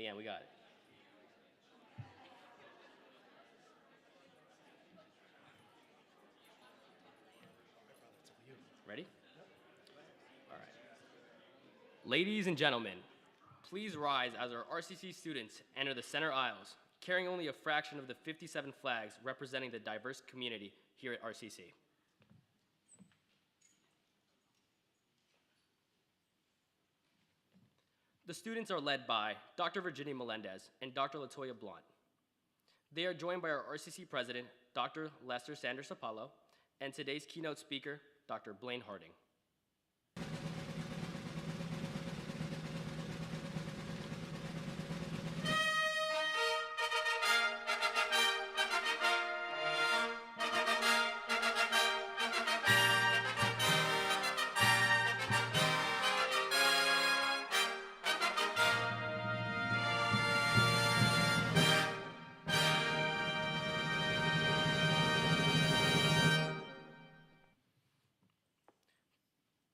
Leanne, we got it. Ready? All right. Ladies and gentlemen, please rise as our RCC students enter the center aisles, carrying only a fraction of the 57 flags representing the diverse community here at RCC. The students are led by Dr. Virginia Melendez and Dr. Latoya Blunt. They are joined by our RCC president, Dr. Lester Sanders Apollo, and today's keynote speaker, Dr. Blaine Harding.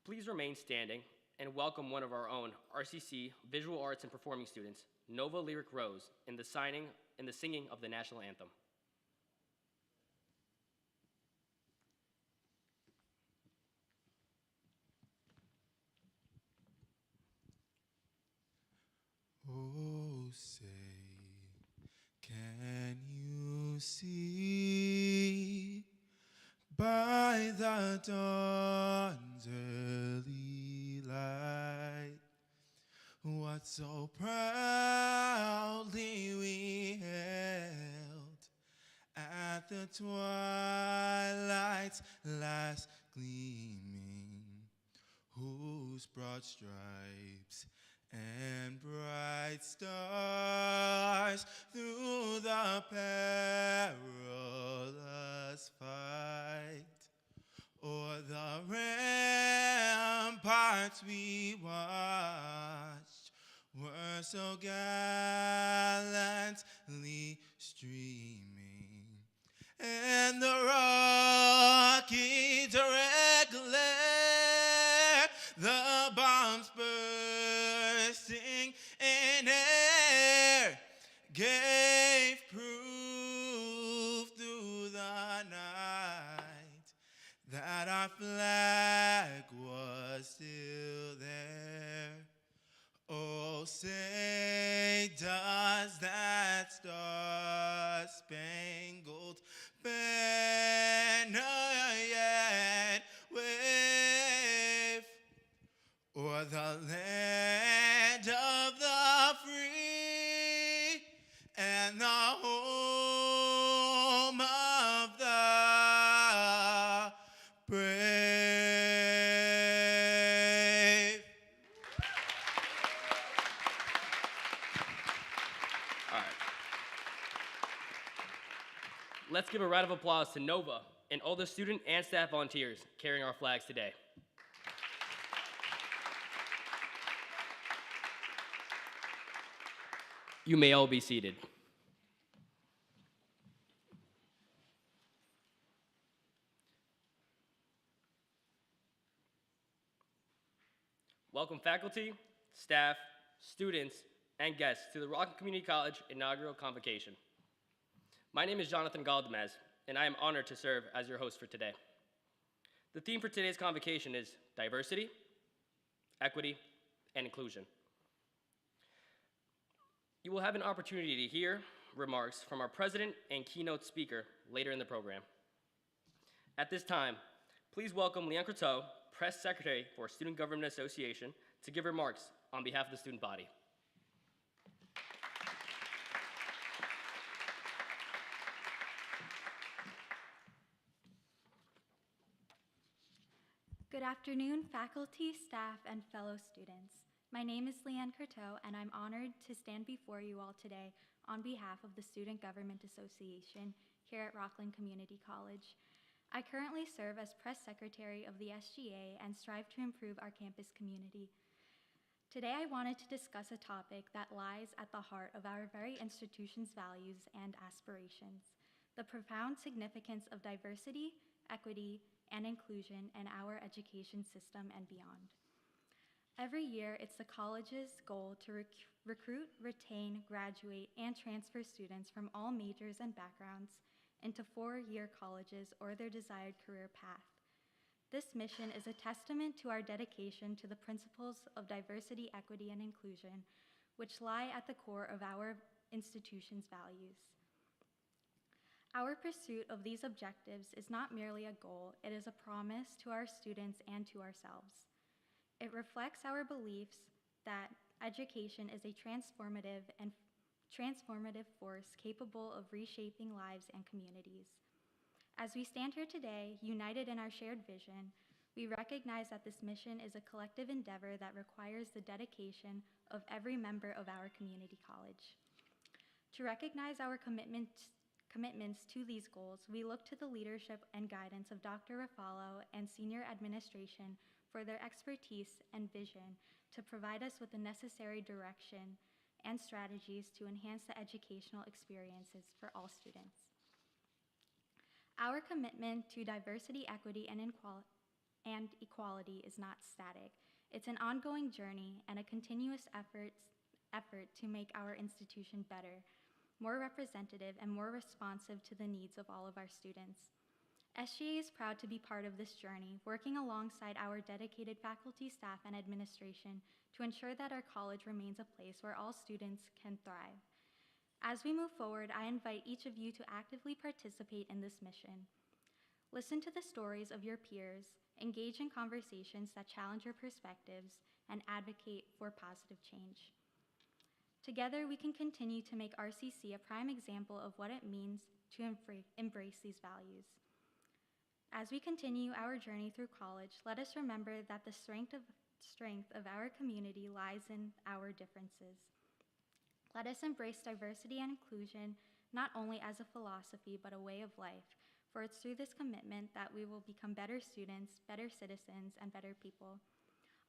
Please remain standing and welcome one of our own RCC Visual Arts and Performing students, Nova Lyric Rose, in the singing of the national anthem. Oh, say, can you see by the dawn's early light what so proudly we held at the twilight's last gleaming, whose broad stripes and bright stars through the perilous fight o'er the ramparts we watched were so gallantly streaming, and the rocky direct glare, the bombs bursting in air, gave proof through the night that our flag was still there. Oh, say, does that star-spangled banner yet wave o'er the land of the free and the home of the brave? All right. Let's give a round of applause to Nova and all the student and staff volunteers carrying our flags today. You may all be seated. Welcome faculty, staff, students, and guests to the Rockland Community College inaugural Convocation. My name is Jonathan Galdamez, and I am honored to serve as your host for today. The theme for today's convocation is diversity, equity, and inclusion. You will have an opportunity to hear remarks from our president and keynote speaker later in the program. At this time, please welcome Leanne Croteau, Press Secretary for Student Government Association, to give remarks on behalf of the student body. Good afternoon, faculty, staff, and fellow students. My name is Leanne Croteau, and I'm honored to stand before you all today on behalf of the Student Government Association here at Rockland Community College. I currently serve as press secretary of the SGA and strive to improve our campus community. Today I wanted to discuss a topic that lies at the heart of our very institution's values and aspirations: the profound significance of diversity, equity, and inclusion in our education system and beyond. Every year, it's the college's goal to recruit, retain, graduate, and transfer students from all majors and backgrounds into four-year colleges or their desired career path. This mission is a testament to our dedication to the principles of diversity, equity, and inclusion, which lie at the core of our institution's values. Our pursuit of these objectives is not merely a goal, it is a promise to our students and to ourselves. It reflects our beliefs that education is a transformative force capable of reshaping lives and communities. As we stand here today, united in our shared vision, we recognize that this mission is a collective endeavor that requires the dedication of every member of our community college. To recognize our commitments to these goals, we look to the leadership and guidance of Dr. Rafalo and senior administration for their expertise and vision to provide us with the necessary direction and strategies to enhance the educational experiences for all students. Our commitment to diversity, equity, and equality is not static. It's an ongoing journey and a continuous effort to make our institution better, more representative, and more responsive to the needs of all of our students. SGA is proud to be part of this journey, working alongside our dedicated faculty, staff, and administration to ensure that our college remains a place where all students can thrive. As we move forward, I invite each of you to actively participate in this mission. Listen to the stories of your peers, engage in conversations that challenge your perspectives, and advocate for positive change. Together, we can continue to make RCC a prime example of what it means to embrace these values. As we continue our journey through college, let us remember that the strength of our community lies in our differences. Let us embrace diversity and inclusion not only as a philosophy, but a way of life, for it's through this commitment that we will become better students, better citizens, and better people.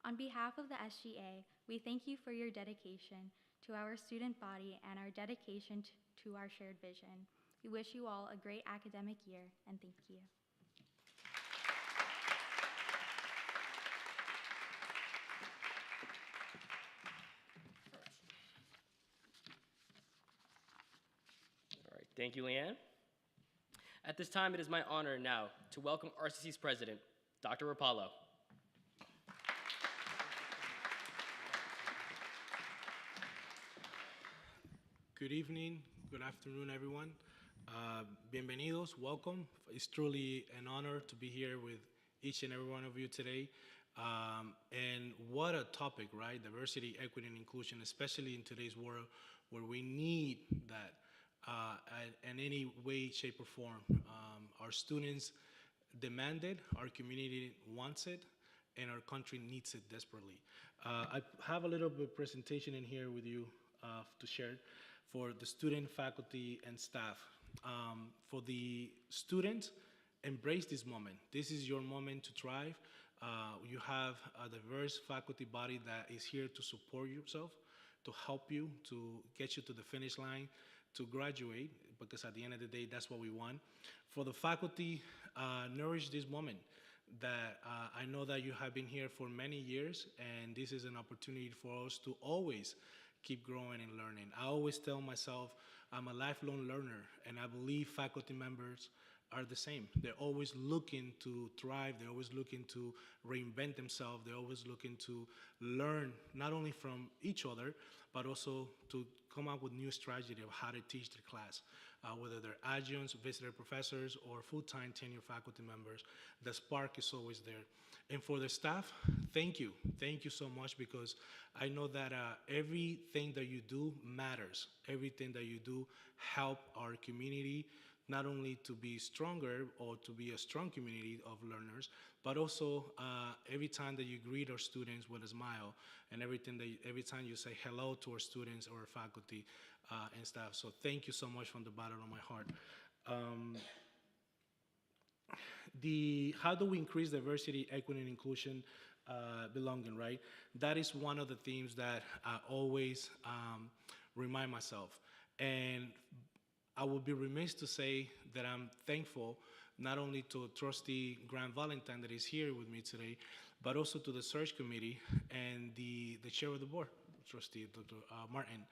On behalf of the SGA, we thank you for your dedication to our student body and our dedication to our shared vision. We wish you all a great academic year, and thank you. All right, thank you, Leanne. At this time, it is my honor now to welcome RCC's president, Dr. Rapallo. Good evening, good afternoon, everyone. Bienvenidos, welcome. It's truly an honor to be here with each and every one of you today. And what a topic, right? Diversity, equity, and inclusion, especially in today's world where we need that in any way, shape, or form. Our students demand it, our community wants it, and our country needs it desperately. I have a little bit of presentation in here with you to share for the student, faculty, and staff. For the students, embrace this moment. This is your moment to thrive. You have a diverse faculty body that is here to support yourself, to help you, to get you to the finish line, to graduate, because at the end of the day, that's what we want. For the faculty, nourish this moment that I know that you have been here for many years, and this is an opportunity for us to always keep growing and learning. I always tell myself I'm a lifelong learner, and I believe faculty members are the same. They're always looking to thrive. They're always looking to reinvent themselves. They're always looking to learn not only from each other, but also to come up with new strategy of how to teach their class. Whether they're adjuncts, visitor professors, or full-time tenure faculty members, the spark is always there. And for the staff, thank you. Thank you so much, because I know that everything that you do matters. Everything that you do help our community not only to be stronger or to be a strong community of learners, but also every time that you greet our students with a smile, and every time you say hello to our students or our faculty and staff. So thank you so much from the bottom of my heart. How do we increase diversity, equity, and inclusion, belonging, right? That is one of the themes that I always remind myself. And I would be remiss to say that I'm thankful not only to Trustee Grant Valentine that is here with me today, but also to the search committee and the chair of the board, Trustee Dr. Martin,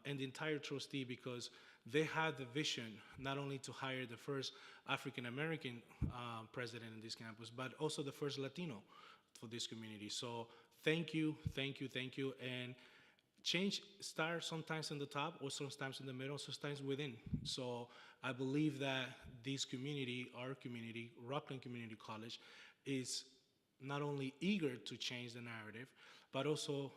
and the entire trustee, because they had the vision not only to hire the first African American president in this campus, but also the first Latino for this community. So thank you, thank you, thank you. And change starts sometimes in the top, or sometimes in the middle, sometimes within. So I believe that this community, our community, Rockland Community College, is not only eager to change the narrative, but also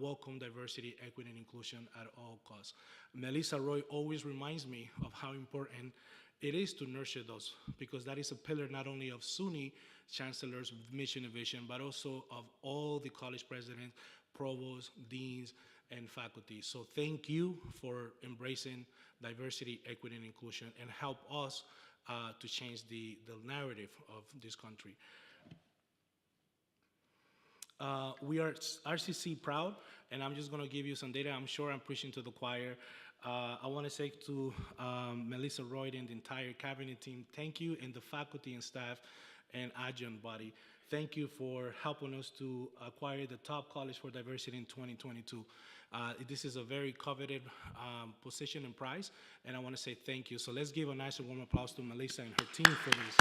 welcome diversity, equity, and inclusion at all costs. Melissa Roy always reminds me of how important it is to nurture those, because that is a pillar not only of SUNY chancellor's mission and vision, but also of all the college presidents, provosts, deans, and faculty. So thank you for embracing diversity, equity, and inclusion, and help us to change the narrative of this country. We are RCC proud, and I'm just going to give you some data. I'm sure I'm preaching to the choir. I want to say to Melissa Roy and the entire cabinet team, thank you, and the faculty and staff and adjunct body. Thank you for helping us to acquire the top college for diversity in 2022. This is a very coveted position and prize, and I want to say thank you. So let's give a nice and warm applause to Melissa and her team for this.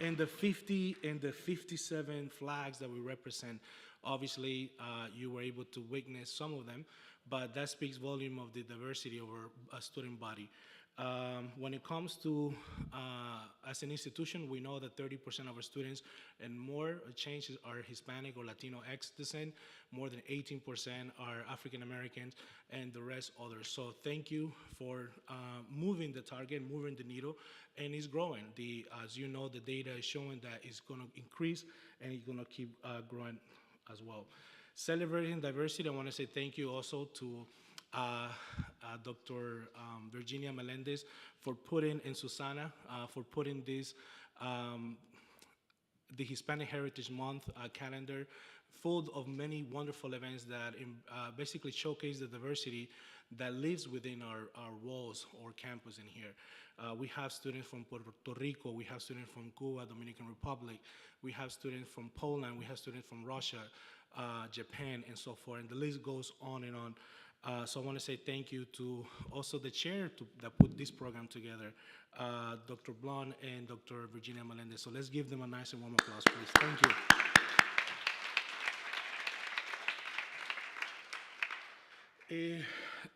And the 50 and the 57 flags that we represent, obviously you were able to witness some of them, but that speaks volume of the diversity of our student body. When it comes to, as an institution, we know that 30% of our students and more changes are Hispanic or Latino X descent, more than 18% are African Americans, and the rest others. So thank you for moving the target, moving the needle, and it's growing. As you know, the data is showing that it's gonna increase and it's gonna keep growing as well. Celebrating diversity, I wanna say thank you also to Dr. Virginia Melendez for putting, and Susana, for putting this, the Hispanic Heritage Month calendar full of many wonderful events that basically showcase the diversity that lives within our walls or campus in here. We have students from Puerto Rico, we have students from Cuba, Dominican Republic, we have students from Poland, we have students from Russia, Japan, and so forth, and the list goes on and on. So I want to say thank you to also the chair that put this program together, Dr. Blond and Dr. Virginia Melendez. So let's give them a nice and warm applause, please. Thank you.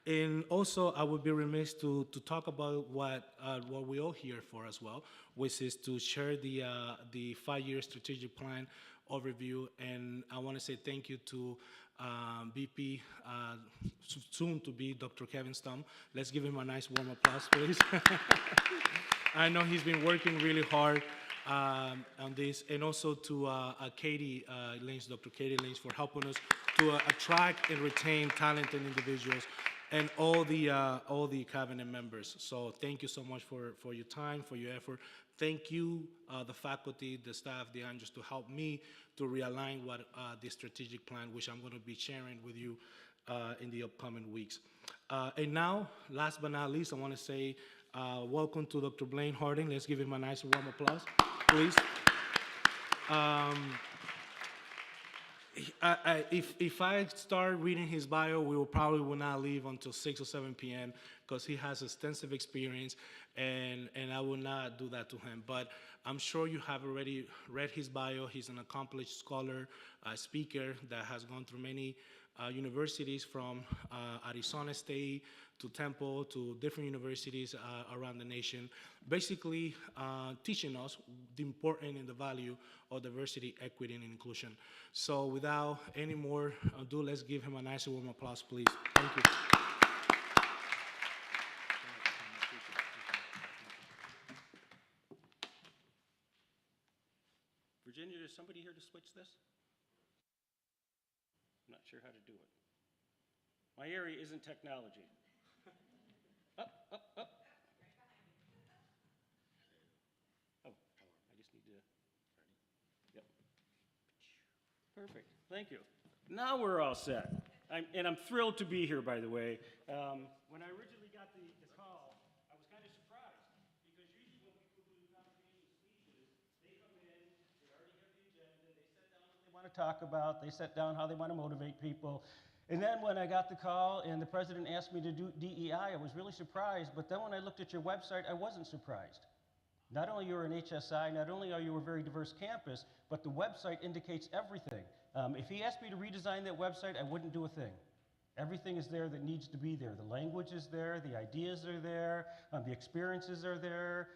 And also, I would be remiss to talk about what we're all here for as well, which is to share the 5-year strategic plan overview. And I want to say thank you to VP, soon to be Dr. Kevin Stum. Let's give him a nice warm applause, please. I know he's been working really hard on this, and also to Katie Lynch, Dr. Katie Lynch, for helping us to attract and retain talented individuals, and all the cabinet members. So thank you so much for your time, for your effort. Thank you, the faculty, the staff, the angels, to help me to realign what the strategic plan, which I'm going to be sharing with you in the upcoming weeks. And now, last but not least, I want to say welcome to Dr. Blaine Harding. Let's give him a nice warm applause, please. If I start reading his bio, we will not leave until 6 or 7 p.m. because he has extensive experience, and I will not do that to him. But I'm sure you have already read his bio. He's an accomplished scholar, speaker that has gone through many universities, from Arizona State to Temple to different universities around the nation, basically teaching us the importance and the value of diversity, equity, and inclusion. So without any more ado, let's give him a nice warm applause, please. Thank you. Virginia, is somebody here to switch this? I'm not sure how to do it. My area isn't technology. Up, up, up. Oh, I just need to, yep. Perfect, thank you. Now we're all set. I'm thrilled to be here, by the way. When I originally got the call, to talk about. They set down how they want to motivate people. And then when I got the call and the president asked me to do DEI, I was really surprised. But then when I looked at your website, I wasn't surprised. Not only you're an HSI, not only are you a very diverse campus, but the website indicates everything. If he asked me to redesign that website, I wouldn't do a thing. Everything is there that needs to be there. The language is there, the ideas are there, the experiences are there.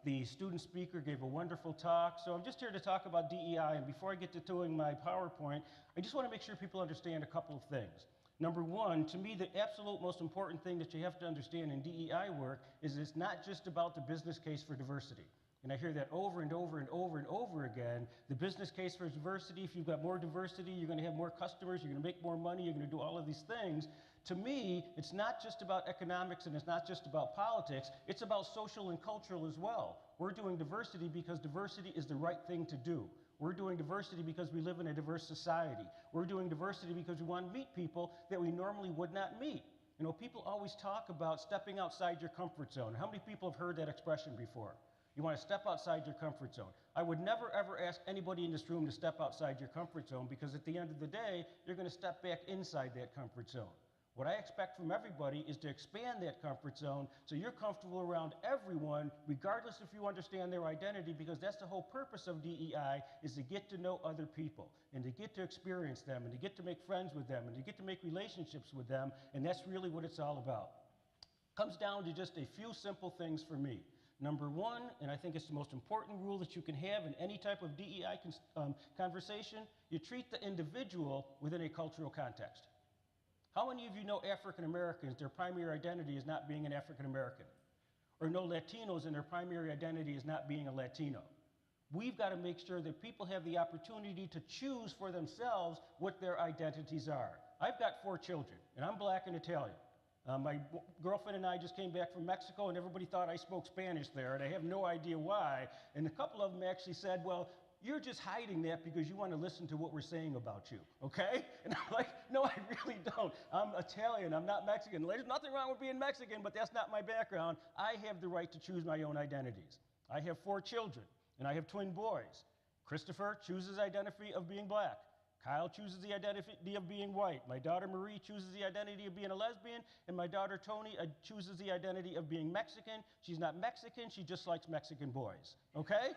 The student speaker gave a wonderful talk. So I'm just here to talk about DEI, and before I get to doing my PowerPoint, I just want to make sure people understand a couple of things. Number one, to me, the absolute most important thing that you have to understand in DEI work is it's not just about the business case for diversity. And I hear that over and over and over and over again. The business case for diversity, if you've got more diversity, you're going to have more customers, you're going to make more money, you're going to do all of these things. To me, it's not just about economics and it's not just about politics, it's about social and cultural as well. We're doing diversity because diversity is the right thing to do. We're doing diversity because we live in a diverse society. We're doing diversity because we want to meet people that we normally would not meet. You know, people always talk about stepping outside your comfort zone. How many people have heard that expression before? You want to step outside your comfort zone. I would never ever ask anybody in this room to step outside your comfort zone because at the end of the day, you're going to step back inside that comfort zone. What I expect from everybody is to expand that comfort zone so you're comfortable around everyone, regardless if you understand their identity, because that's the whole purpose of DEI, is to get to know other people and to get to experience them and to get to make friends with them and to get to make relationships with them, and that's really what it's all about. Comes down to just a few simple things for me. Number one, and I think it's the most important rule that you can have in any type of DEI conversation, you treat the individual within a cultural context. How many of you know African Americans, their primary identity is not being an African American? Or know Latinos and their primary identity is not being a Latino? We've got to make sure that people have the opportunity to choose for themselves what their identities are. I've got 4 children, and I'm Black and Italian. My girlfriend and I just came back from Mexico, and everybody thought I spoke Spanish there, and I have no idea why. And a couple of them actually said, well, you're just hiding that because you want to listen to what we're saying about you, okay? And I'm like, no, I really don't. I'm Italian, I'm not Mexican. There's nothing wrong with being Mexican, but that's not my background. I have the right to choose my own identities. I have 4 children, and I have twin boys. Christopher chooses identity of being Black. Kyle chooses the identity of being white. My daughter Marie chooses the identity of being a lesbian, and my daughter Tony chooses the identity of being Mexican. She's not Mexican, she just likes Mexican boys, okay?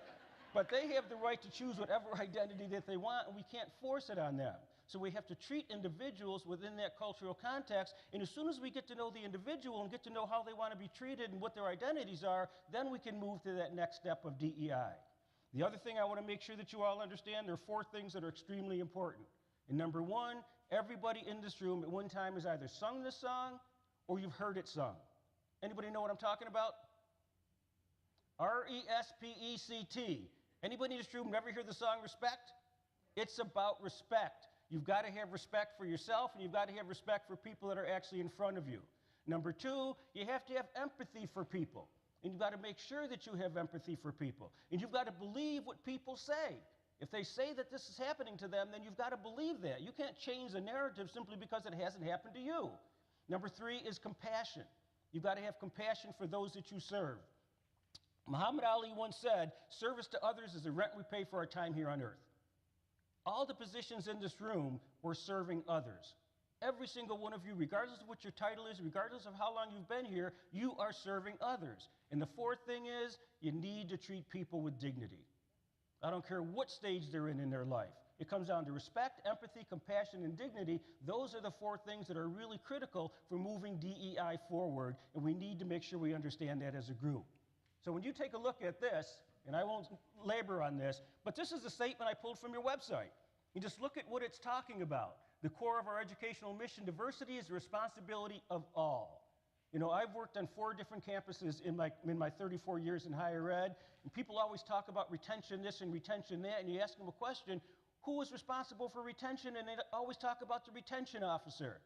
But they have the right to choose whatever identity that they want, and we can't force it on them. So we have to treat individuals within that cultural context, and as soon as we get to know the individual and get to know how they want to be treated and what their identities are, then we can move to that next step of DEI. The other thing I want to make sure that you all understand, there are 4 things that are extremely important. And number one, everybody in this room at one time has either sung this song or you've heard it sung. Anybody know what I'm talking about? R-E-S-P-E-C-T. Anybody in this room never hear the song Respect? It's about respect. You've got to have respect for yourself, and you've got to have respect for people that are actually in front of you. Number 2, you have to have empathy for people. And you've got to make sure that you have empathy for people. And you've got to believe what people say. If they say that this is happening to them, then you've got to believe that. You can't change the narrative simply because it hasn't happened to you. Number 3 is compassion. You've got to have compassion for those that you serve. Muhammad Ali once said, service to others is the rent we pay for our time here on earth. All the positions in this room were serving others. Every single one of you, regardless of what your title is, regardless of how long you've been here, you are serving others. And the 4th thing is, you need to treat people with dignity. I don't care what stage they're in their life. It comes down to respect, empathy, compassion, and dignity. Those are the 4 things that are really critical for moving DEI forward, and we need to make sure we understand that as a group. So when you take a look at this, and I won't labor on this, but this is a statement I pulled from your website. You just look at what it's talking about. The core of our educational mission, diversity is the responsibility of all. You know, I've worked on 4 different campuses in my 34 years in higher ed, and people always talk about retention this and retention that, and you ask them a question, who is responsible for retention? And they always talk about the retention officer.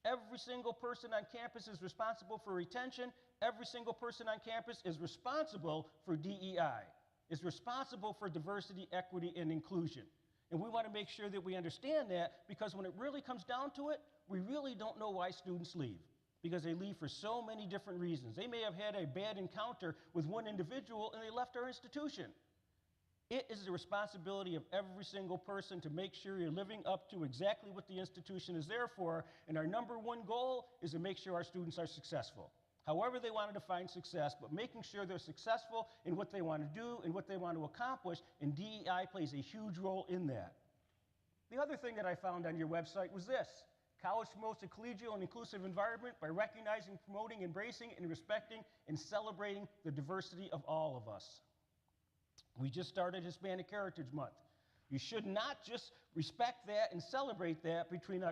Every single person on campus is responsible for retention. Every single person on campus is responsible for DEI, is responsible for diversity, equity, and inclusion. And we want to make sure that we understand that, because when it really comes down to it, we really don't know why students leave, because they leave for so many different reasons. They may have had a bad encounter with one individual and they left our institution. It is the responsibility of every single person to make sure you're living up to exactly what the institution is there for, and our number one goal is to make sure our students are successful. However they want to define success, but making sure they're successful in what they want to do and what they want to accomplish, and DEI plays a huge role in that. The other thing that I found on your website was this: college promotes a collegial and inclusive environment by recognizing, promoting, embracing, and respecting and celebrating the diversity of all of us. We just started Hispanic Heritage Month. You should not just respect that and celebrate that between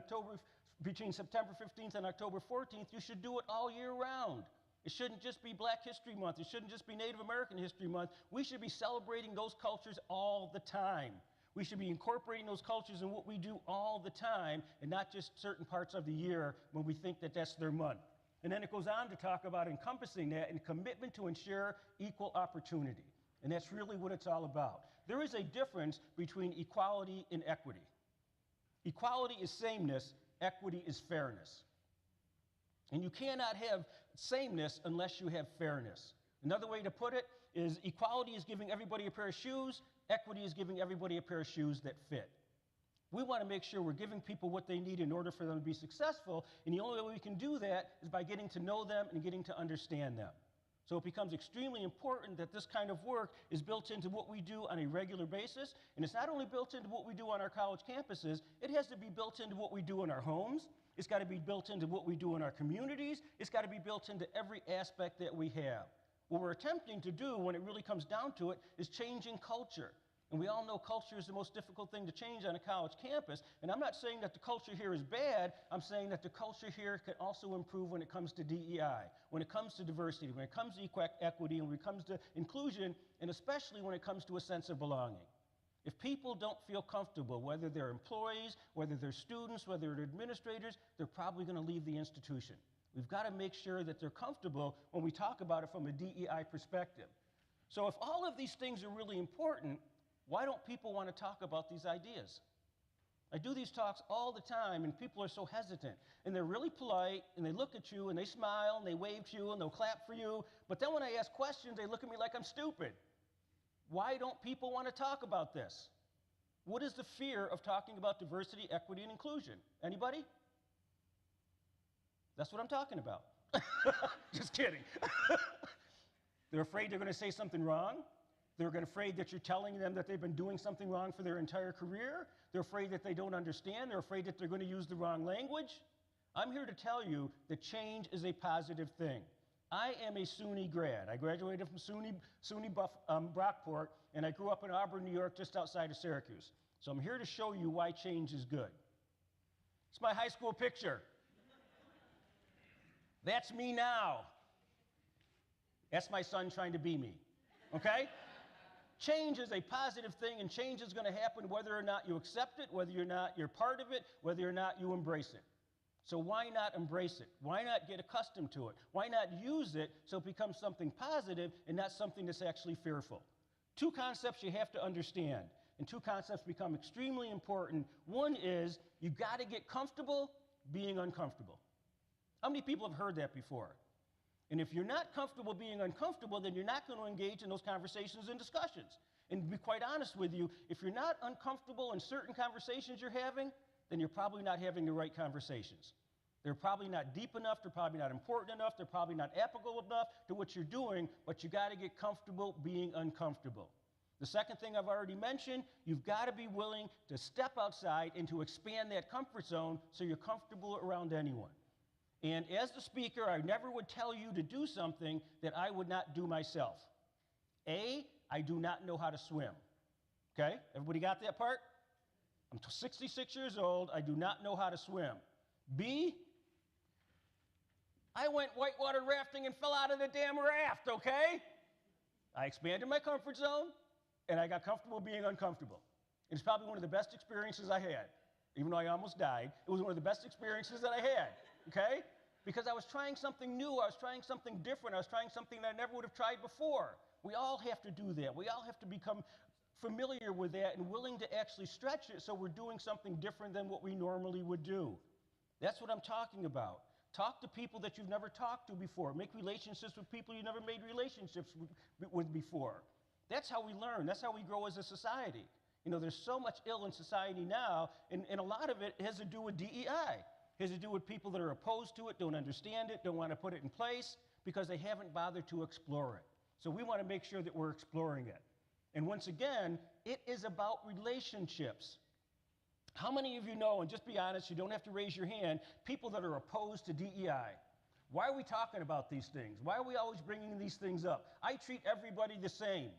September 15th and October 14th. You should do it all year round. It shouldn't just be Black History Month. It shouldn't just be Native American History Month. We should be celebrating those cultures all the time. We should be incorporating those cultures in what we do all the time, and not just certain parts of the year when we think that that's their month. And then it goes on to talk about encompassing that and commitment to ensure equal opportunity. And that's really what it's all about. There is a difference between equality and equity. Equality is sameness, equity is fairness. And you cannot have sameness unless you have fairness. Another way to put it is equality is giving everybody a pair of shoes, equity is giving everybody a pair of shoes that fit. We want to make sure we're giving people what they need in order for them to be successful, and the only way we can do that is by getting to know them and getting to understand them. So it becomes extremely important that this kind of work is built into what we do on a regular basis, and it's not only built into what we do on our college campuses, it has to be built into what we do in our homes, it's got to be built into what we do in our communities, it's got to be built into every aspect that we have. What we're attempting to do when it really comes down to it is changing culture. And we all know culture is the most difficult thing to change on a college campus. And I'm not saying that the culture here is bad. I'm saying that the culture here can also improve when it comes to DEI, when it comes to diversity, when it comes to equity, and when it comes to inclusion, and especially when it comes to a sense of belonging. If people don't feel comfortable, whether they're employees, whether they're students, whether they're administrators, they're probably going to leave the institution. We've got to make sure that they're comfortable when we talk about it from a DEI perspective. So if all of these things are really important, why don't people want to talk about these ideas? I do these talks all the time, and people are so hesitant. And they're really polite, and they look at you, and they smile, and they wave to you, and they'll clap for you. But then when I ask questions, they look at me like I'm stupid. Why don't people want to talk about this? What is the fear of talking about diversity, equity, and inclusion? Anybody? That's what I'm talking about. Just kidding. They're afraid they're going to say something wrong. They're afraid that you're telling them that they've been doing something wrong for their entire career. They're afraid that they don't understand. They're afraid that they're going to use the wrong language. I'm here to tell you that change is a positive thing. I am a SUNY grad. I graduated from SUNY Brockport, and I grew up in Auburn, New York, just outside of Syracuse. So I'm here to show you why change is good. It's my high school picture. That's me now. That's my son trying to be me, okay? Change is a positive thing, and change is going to happen whether or not you accept it, whether or not you're part of it, whether or not you embrace it. So why not embrace it? Why not get accustomed to it? Why not use it so it becomes something positive and not something that's actually fearful? Two concepts you have to understand, and two concepts become extremely important. One is you've got to get comfortable being uncomfortable. How many people have heard that before? And if you're not comfortable being uncomfortable, then you're not going to engage in those conversations and discussions. And to be quite honest with you, if you're not uncomfortable in certain conversations you're having, then you're probably not having the right conversations. They're probably not deep enough, they're probably not important enough, they're probably not applicable enough to what you're doing, but you got to get comfortable being uncomfortable. The second thing I've already mentioned, you've got to be willing to step outside and to expand that comfort zone so you're comfortable around anyone. And as the speaker, I never would tell you to do something that I would not do myself. A, I do not know how to swim. Okay? Everybody got that part? I'm 66 years old. I do not know how to swim. B, I went whitewater rafting and fell out of the damn raft, okay? I expanded my comfort zone, and I got comfortable being uncomfortable. It's probably one of the best experiences I had. Even though I almost died, it was one of the best experiences that I had, okay? Because I was trying something new, I was trying something different, I was trying something that I never would have tried before. We all have to do that. We all have to become familiar with that and willing to actually stretch it so we're doing something different than what we normally would do. That's what I'm talking about. Talk to people that you've never talked to before. Make relationships with people you've never made relationships with before. That's how we learn. That's how we grow as a society. You know, there's so much ill in society now, and a lot of it has to do with DEI. It has to do with people that are opposed to it, don't understand it, don't want to put it in place because they haven't bothered to explore it. So we want to make sure that we're exploring it. And once again, it is about relationships. How many of you know, and just be honest, you don't have to raise your hand, people that are opposed to DEI? Why are we talking about these things? Why are we always bringing these things up? I treat everybody the same.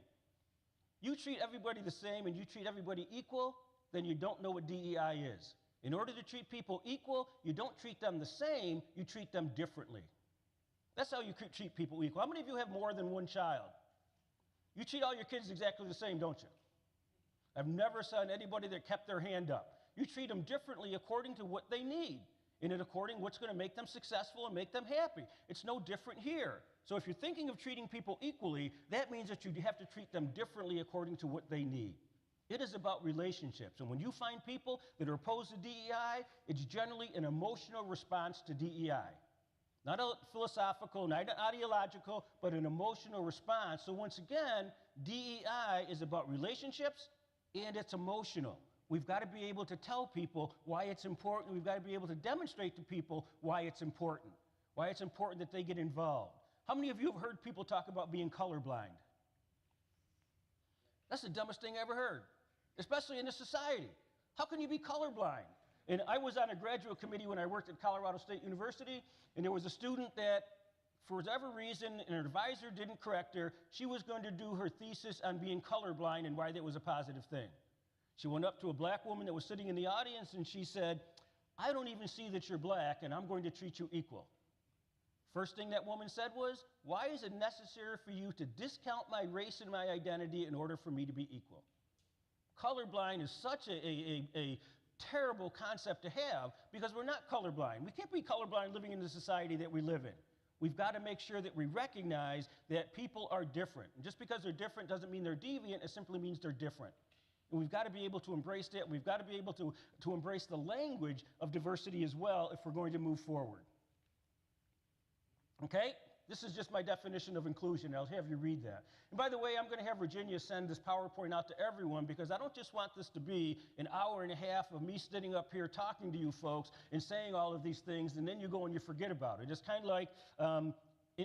You treat everybody the same and you treat everybody equal, then you don't know what DEI is. In order to treat people equal, you don't treat them the same, you treat them differently. That's how you treat people equal. How many of you have more than one child? You treat all your kids exactly the same, don't you? I've never seen anybody that kept their hand up. You treat them differently according to what they need, and according to what's going to make them successful and make them happy. It's no different here. So if you're thinking of treating people equally, that means that you have to treat them differently according to what they need. It is about relationships. And when you find people that are opposed to DEI, it's generally an emotional response to DEI. Not a philosophical, not an ideological, but an emotional response. So once again, DEI is about relationships and it's emotional. We've got to be able to tell people why it's important. We've got to be able to demonstrate to people why it's important that they get involved. How many of you have heard people talk about being colorblind? That's the dumbest thing I ever heard, especially in this society. How can you be colorblind? And I was on a graduate committee when I worked at Colorado State University, and there was a student that, for whatever reason, and her advisor didn't correct her, she was going to do her thesis on being colorblind and why that was a positive thing. She went up to a black woman that was sitting in the audience, and she said, "I don't even see that you're black, and I'm going to treat you equal." First thing that woman said was, "Why is it necessary for you to discount my race and my identity in order for me to be equal?" Colorblind is such a terrible concept to have because we're not colorblind. We can't be colorblind living in the society that we live in. We've got to make sure that we recognize that people are different. And just because they're different doesn't mean they're deviant, it simply means they're different. And we've got to be able to embrace that. We've got to be able to embrace the language of diversity as well if we're going to move forward. Okay? This is just my definition of inclusion. I'll have you read that. And by the way, I'm going to have Virginia send this PowerPoint out to everyone because I don't just want this to be an hour and a half of me sitting up here talking to you folks and saying all of these things, and then you go and you forget about it. It's kind of like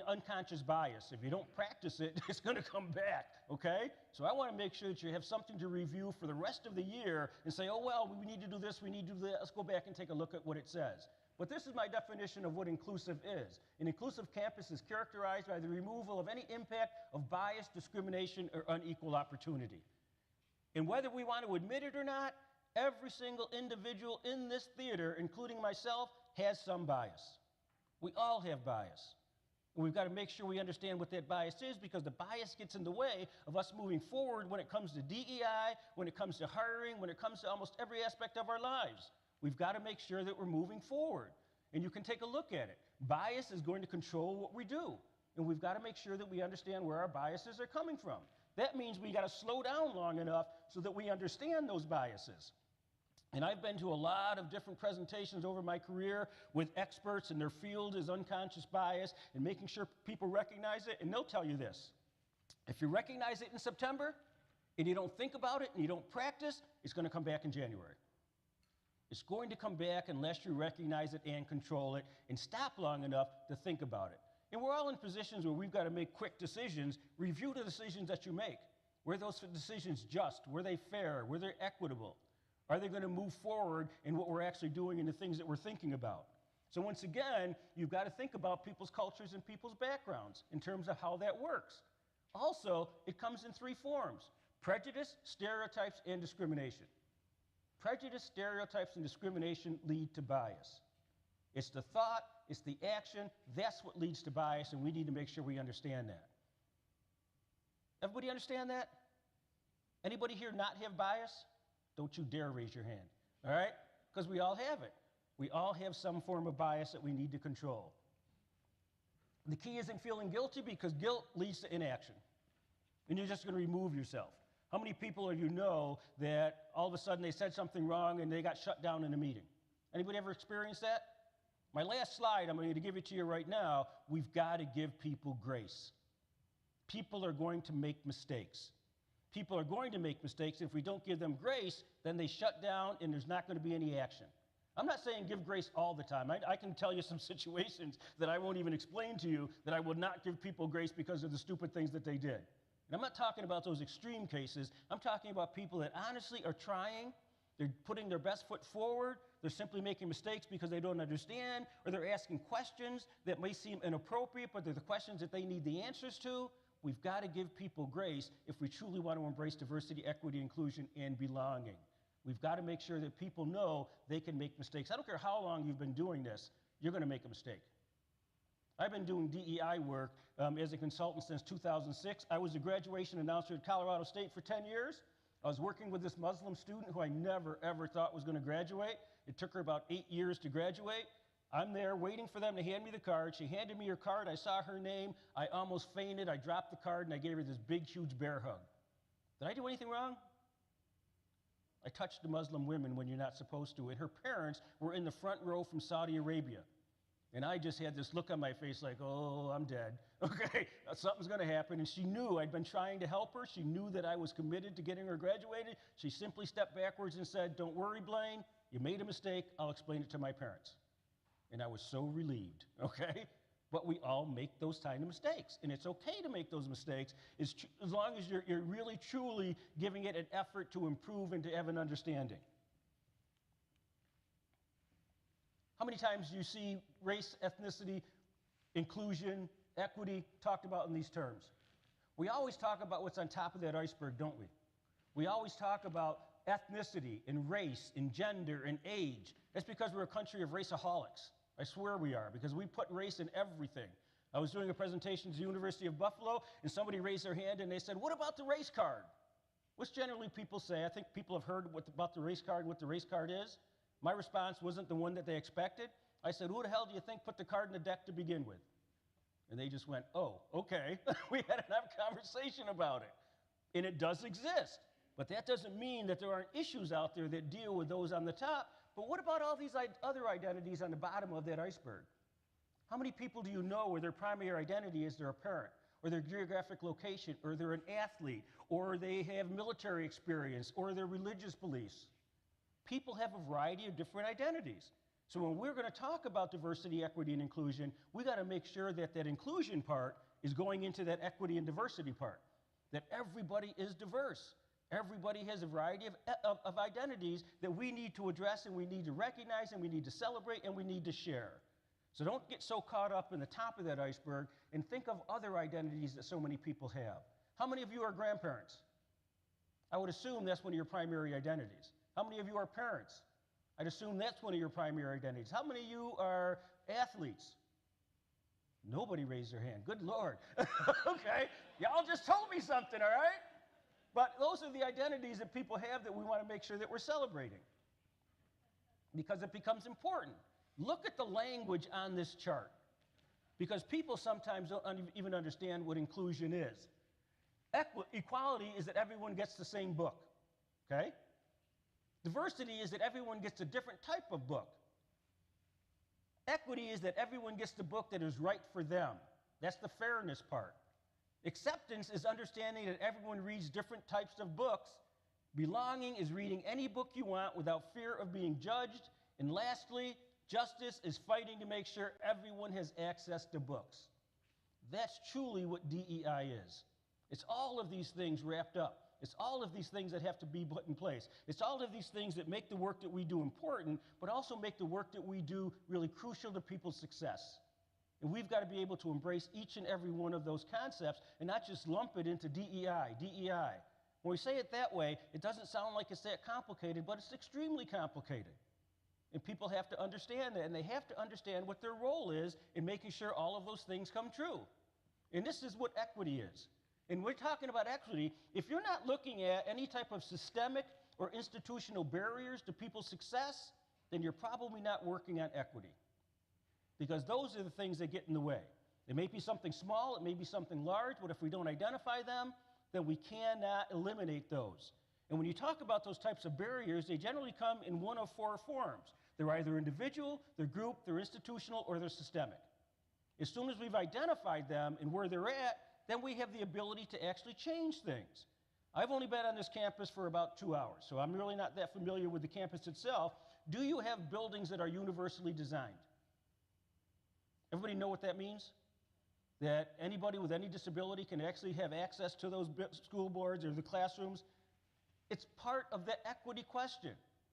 unconscious bias. If you don't practice it, it's going to come back, okay? So I want to make sure that you have something to review for the rest of the year and say, oh, well, we need to do this, we need to do that. Let's go back and take a look at what it says. But this is my definition of what inclusive is. An inclusive campus is characterized by the removal of any impact of bias, discrimination, or unequal opportunity. And whether we want to admit it or not, every single individual in this theater, including myself, has some bias. We all have bias. And we've got to make sure we understand what that bias is because the bias gets in the way of us moving forward when it comes to DEI, when it comes to hiring, when it comes to almost every aspect of our lives. We've got to make sure that we're moving forward. And you can take a look at it. Bias is going to control what we do. And we've got to make sure that we understand where our biases are coming from. That means we got to slow down long enough so that we understand those biases. And I've been to a lot of different presentations over my career with experts, and their field is unconscious bias and making sure people recognize it. And they'll tell you this. If you recognize it in September and you don't think about it and you don't practice, it's going to come back in January. It's going to come back unless you recognize it and control it and stop long enough to think about it. And we're all in positions where we've got to make quick decisions. Review the decisions that you make. Were those decisions just? Were they fair? Were they equitable? Are they going to move forward in what we're actually doing and the things that we're thinking about? So once again, you've got to think about people's cultures and people's backgrounds in terms of how that works. Also, it comes in three forms: prejudice, stereotypes, and discrimination. Prejudice, stereotypes, and discrimination lead to bias. It's the thought, it's the action, that's what leads to bias, and we need to make sure we understand that. Everybody understand that? Anybody here not have bias? Don't you dare raise your hand, all right? Because we all have it. We all have some form of bias that we need to control. The key isn't feeling guilty because guilt leads to inaction, and you're just going to remove yourself. How many people do you know that all of a sudden they said something wrong and they got shut down in a meeting? Anybody ever experienced that? My last slide, I'm going to give it to you right now. We've got to give people grace. People are going to make mistakes. People are going to make mistakes. If we don't give them grace, then they shut down and there's not going to be any action. I'm not saying give grace all the time. I can tell you some situations that I won't even explain to you that I would not give people grace because of the stupid things that they did. And I'm not talking about those extreme cases. I'm talking about people that honestly are trying. They're putting their best foot forward. They're simply making mistakes because they don't understand, or they're asking questions that may seem inappropriate, but they're the questions that they need the answers to. We've got to give people grace if we truly want to embrace diversity, equity, inclusion, and belonging. We've got to make sure that people know they can make mistakes. I don't care how long you've been doing this, you're going to make a mistake. I've been doing DEI work as a consultant since 2006. I was a graduation announcer at Colorado State for 10 years. I was working with this Muslim student who I never, ever thought was going to graduate. It took her about 8 years to graduate. I'm there waiting for them to hand me the card. She handed me her card. I saw her name. I almost fainted. I dropped the card, and I gave her this big, huge bear hug. Did I do anything wrong? I touched the Muslim women when you're not supposed to, and her parents were in the front row from Saudi Arabia. And I just had this look on my face like, oh, I'm dead. Okay, something's going to happen. And she knew I'd been trying to help her. She knew that I was committed to getting her graduated. She simply stepped backwards and said, don't worry, Blaine. You made a mistake. I'll explain it to my parents. And I was so relieved, okay? But we all make those kind of mistakes. And it's okay to make those mistakes as long as you're really, truly giving it an effort to improve and to have an understanding. How many times do you see race, ethnicity, inclusion, equity talked about in these terms? We always talk about what's on top of that iceberg, don't we? We always talk about ethnicity and race and gender and age. That's because we're a country of raceaholics. I swear we are, because we put race in everything. I was doing a presentation to the University of Buffalo, and somebody raised their hand and they said, what about the race card? Which generally people say. I think people have heard about the race card, what the race card is. My response wasn't the one that they expected. I said, who the hell do you think put the card in the deck to begin with? And they just went, oh, okay. We had enough conversation about it. And it does exist. But that doesn't mean that there aren't issues out there that deal with those on the top. But what about all these other identities on the bottom of that iceberg? How many people do you know where their primary identity is they're a parent, or their geographic location, or they're an athlete, or they have military experience, or their religious beliefs? People have a variety of different identities. So when we're going to talk about diversity, equity, and inclusion, we got to make sure that that inclusion part is going into that equity and diversity part, that everybody is diverse. Everybody has a variety of identities that we need to address, and we need to recognize, and we need to celebrate, and we need to share. So don't get so caught up in the top of that iceberg, and think of other identities that so many people have. How many of you are grandparents? I would assume that's one of your primary identities. How many of you are parents? I'd assume that's one of your primary identities. How many of you are athletes? Nobody raised their hand. Good Lord. Okay, y'all just told me something, all right? But those are the identities that people have that we want to make sure that we're celebrating, because it becomes important. Look at the language on this chart, because people sometimes don't even understand what inclusion is. Equality is that everyone gets the same book, okay? Diversity is that everyone gets a different type of book. Equity is that everyone gets the book that is right for them. That's the fairness part. Acceptance is understanding that everyone reads different types of books. Belonging is reading any book you want without fear of being judged. And lastly, justice is fighting to make sure everyone has access to books. That's truly what DEI is. It's all of these things wrapped up. It's all of these things that have to be put in place. It's all of these things that make the work that we do important, but also make the work that we do really crucial to people's success. And we've got to be able to embrace each and every one of those concepts and not just lump it into DEI, DEI. When we say it that way, it doesn't sound like it's that complicated, but it's extremely complicated. And people have to understand that, and they have to understand what their role is in making sure all of those things come true. And this is what equity is. And we're talking about equity. If you're not looking at any type of systemic or institutional barriers to people's success, then you're probably not working on equity. Because those are the things that get in the way. It may be something small, it may be something large, but if we don't identify them, then we cannot eliminate those. And when you talk about those types of barriers, they generally come in one of four forms. They're either individual, they're group, they're institutional, or they're systemic. As soon as we've identified them and where they're at, then we have the ability to actually change things. I've only been on this campus for about 2 hours, so I'm really not that familiar with the campus itself. Do you have buildings that are universally designed? Everybody know what that means? That anybody with any disability can actually have access to those school boards or the classrooms? It's part of the equity question.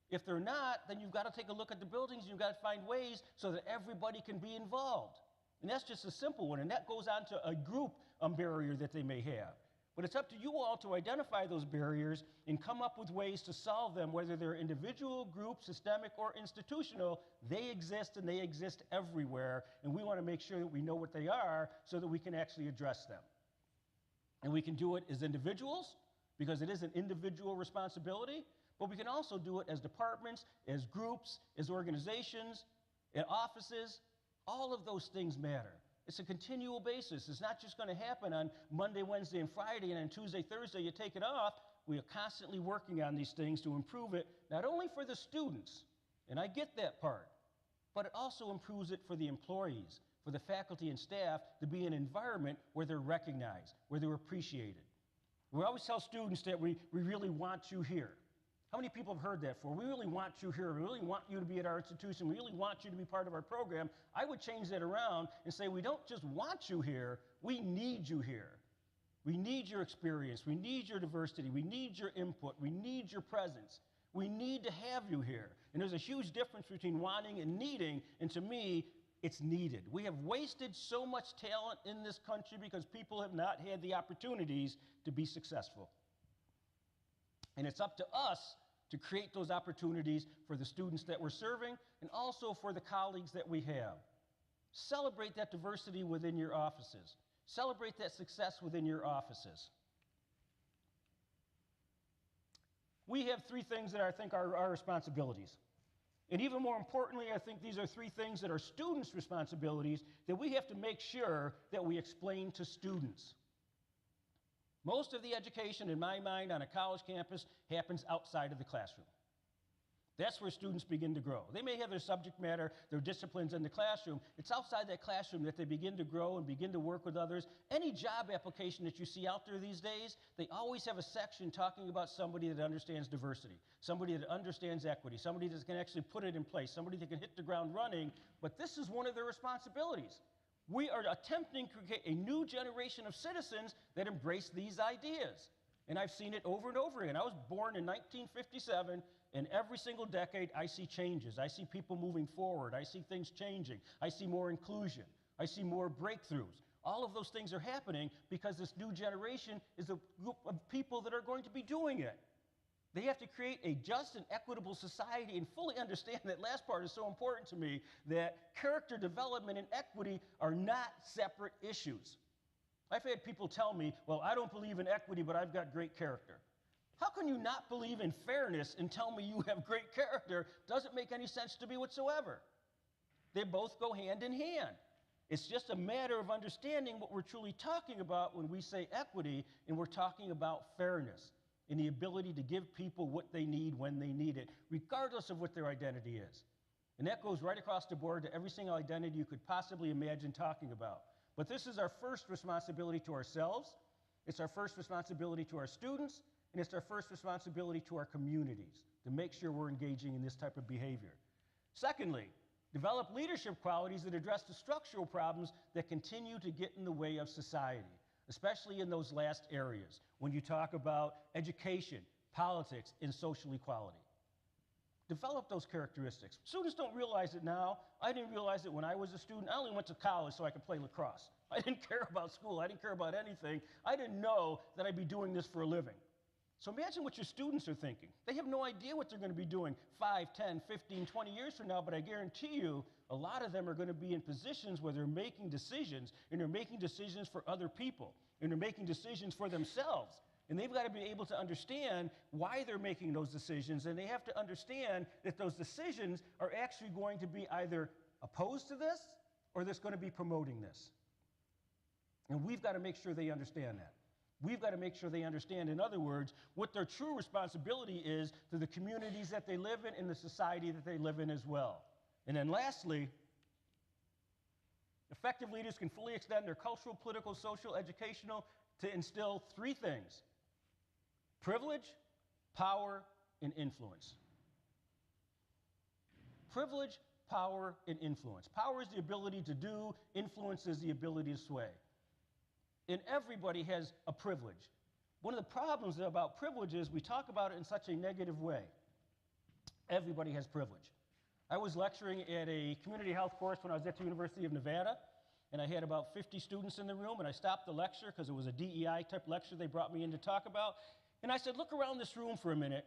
If they're not, then you've got to take a look at the buildings, and you've got to find ways so that everybody can be involved. And that's just a simple one, and that goes on to a group barrier that they may have. But it's up to you all to identify those barriers and come up with ways to solve them, whether they're individual, group, systemic, or institutional. They exist, and they exist everywhere, and we want to make sure that we know what they are so that we can actually address them. And we can do it as individuals, because it is an individual responsibility, but we can also do it as departments, as groups, as organizations, in offices. All of those things matter. It's a continual basis. It's not just going to happen on Monday, Wednesday, and Friday, and on Tuesday, Thursday, you take it off. We are constantly working on these things to improve it, not only for the students, and I get that part, but it also improves it for the employees, for the faculty and staff, to be an environment where they're recognized, where they're appreciated. We always tell students that we really want you here. How many people have heard that before? We really want you here. We really want you to be at our institution. We really want you to be part of our program. I would change that around and say we don't just want you here, we need you here. We need your experience. We need your diversity. We need your input. We need your presence. We need to have you here. And there's a huge difference between wanting and needing, and to me, it's needed. We have wasted so much talent in this country because people have not had the opportunities to be successful. And it's up to us to create those opportunities for the students that we're serving and also for the colleagues that we have. Celebrate that diversity within your offices. Celebrate that success within your offices. We have 3 things that I think are our responsibilities. And even more importantly, I think these are 3 things that are students' responsibilities that we have to make sure that we explain to students. Most of the education, in my mind, on a college campus happens outside of the classroom. That's where students begin to grow. They may have their subject matter, their disciplines in the classroom. It's outside that classroom that they begin to grow and begin to work with others. Any job application that you see out there these days, they always have a section talking about somebody that understands diversity, somebody that understands equity, somebody that can actually put it in place, somebody that can hit the ground running. But this is one of their responsibilities. We are attempting to create a new generation of citizens that embrace these ideas. And I've seen it over and over again. I was born in 1957, and every single decade I see changes. I see people moving forward. I see things changing. I see more inclusion. I see more breakthroughs. All of those things are happening because this new generation is a group of people that are going to be doing it. They have to create a just and equitable society and fully understand that last part is so important to me, that character development and equity are not separate issues. I've had people tell me, well, I don't believe in equity, but I've got great character. How can you not believe in fairness and tell me you have great character? Doesn't make any sense to me whatsoever. They both go hand in hand. It's just a matter of understanding what we're truly talking about when we say equity, and we're talking about fairness and the ability to give people what they need when they need it, regardless of what their identity is. And that goes right across the board to every single identity you could possibly imagine talking about. But this is our first responsibility to ourselves, it's our first responsibility to our students, and it's our first responsibility to our communities to make sure we're engaging in this type of behavior. Secondly, develop leadership qualities that address the structural problems that continue to get in the way of society, especially in those last areas, when you talk about education, politics, and social equality. Develop those characteristics. Students don't realize it now. I didn't realize it when I was a student. I only went to college so I could play lacrosse. I didn't care about school. I didn't care about anything. I didn't know that I'd be doing this for a living. So imagine what your students are thinking. They have no idea what they're going to be doing 5, 10, 15, 20 years from now, but I guarantee you a lot of them are going to be in positions where they're making decisions, and they're making decisions for other people, and they're making decisions for themselves. And they've got to be able to understand why they're making those decisions, and they have to understand that those decisions are actually going to be either opposed to this or that's going to be promoting this. And we've got to make sure they understand that. We've got to make sure they understand, in other words, what their true responsibility is to the communities that they live in and the society that they live in as well. And then lastly, effective leaders can fully extend their cultural, political, social, educational to instill 3 things: Privilege, power, and influence. Privilege, power, and influence. Power is the ability to do, influence is the ability to sway. And everybody has a privilege. One of the problems about privilege is we talk about it in such a negative way. Everybody has privilege. I was lecturing at a community health course when I was at the University of Nevada, and I had about 50 students in the room, and I stopped the lecture because it was a DEI type lecture they brought me in to talk about. And I said, look around this room for a minute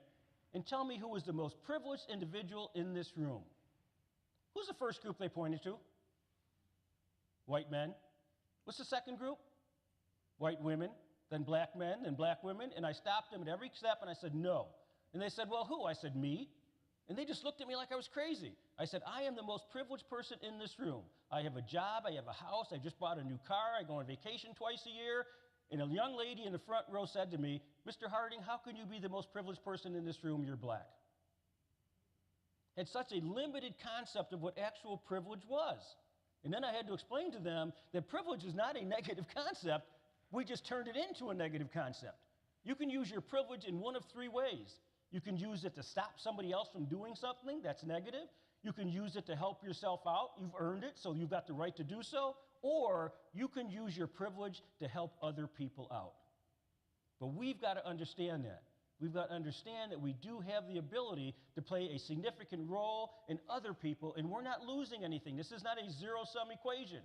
and tell me who was the most privileged individual in this room. Who's the first group they pointed to? White men. What's the second group? White women, then black men, then black women. And I stopped them at every step and I said, no. And they said, well, who? I said, me. And they just looked at me like I was crazy. I said, I am the most privileged person in this room. I have a job, I have a house, I just bought a new car, I go on vacation twice a year. And a young lady in the front row said to me, Mr. Harding, how can you be the most privileged person in this room? You're black. Had such a limited concept of what actual privilege was. And then I had to explain to them that privilege is not a negative concept. We just turned it into a negative concept. You can use your privilege in one of three ways. You can use it to stop somebody else from doing something. That's negative. You can use it to help yourself out. You've earned it, so you've got the right to do so. Or you can use your privilege to help other people out. But we've got to understand that. We've got to understand that we do have the ability to play a significant role in other people, and we're not losing anything. This is not a zero-sum equation.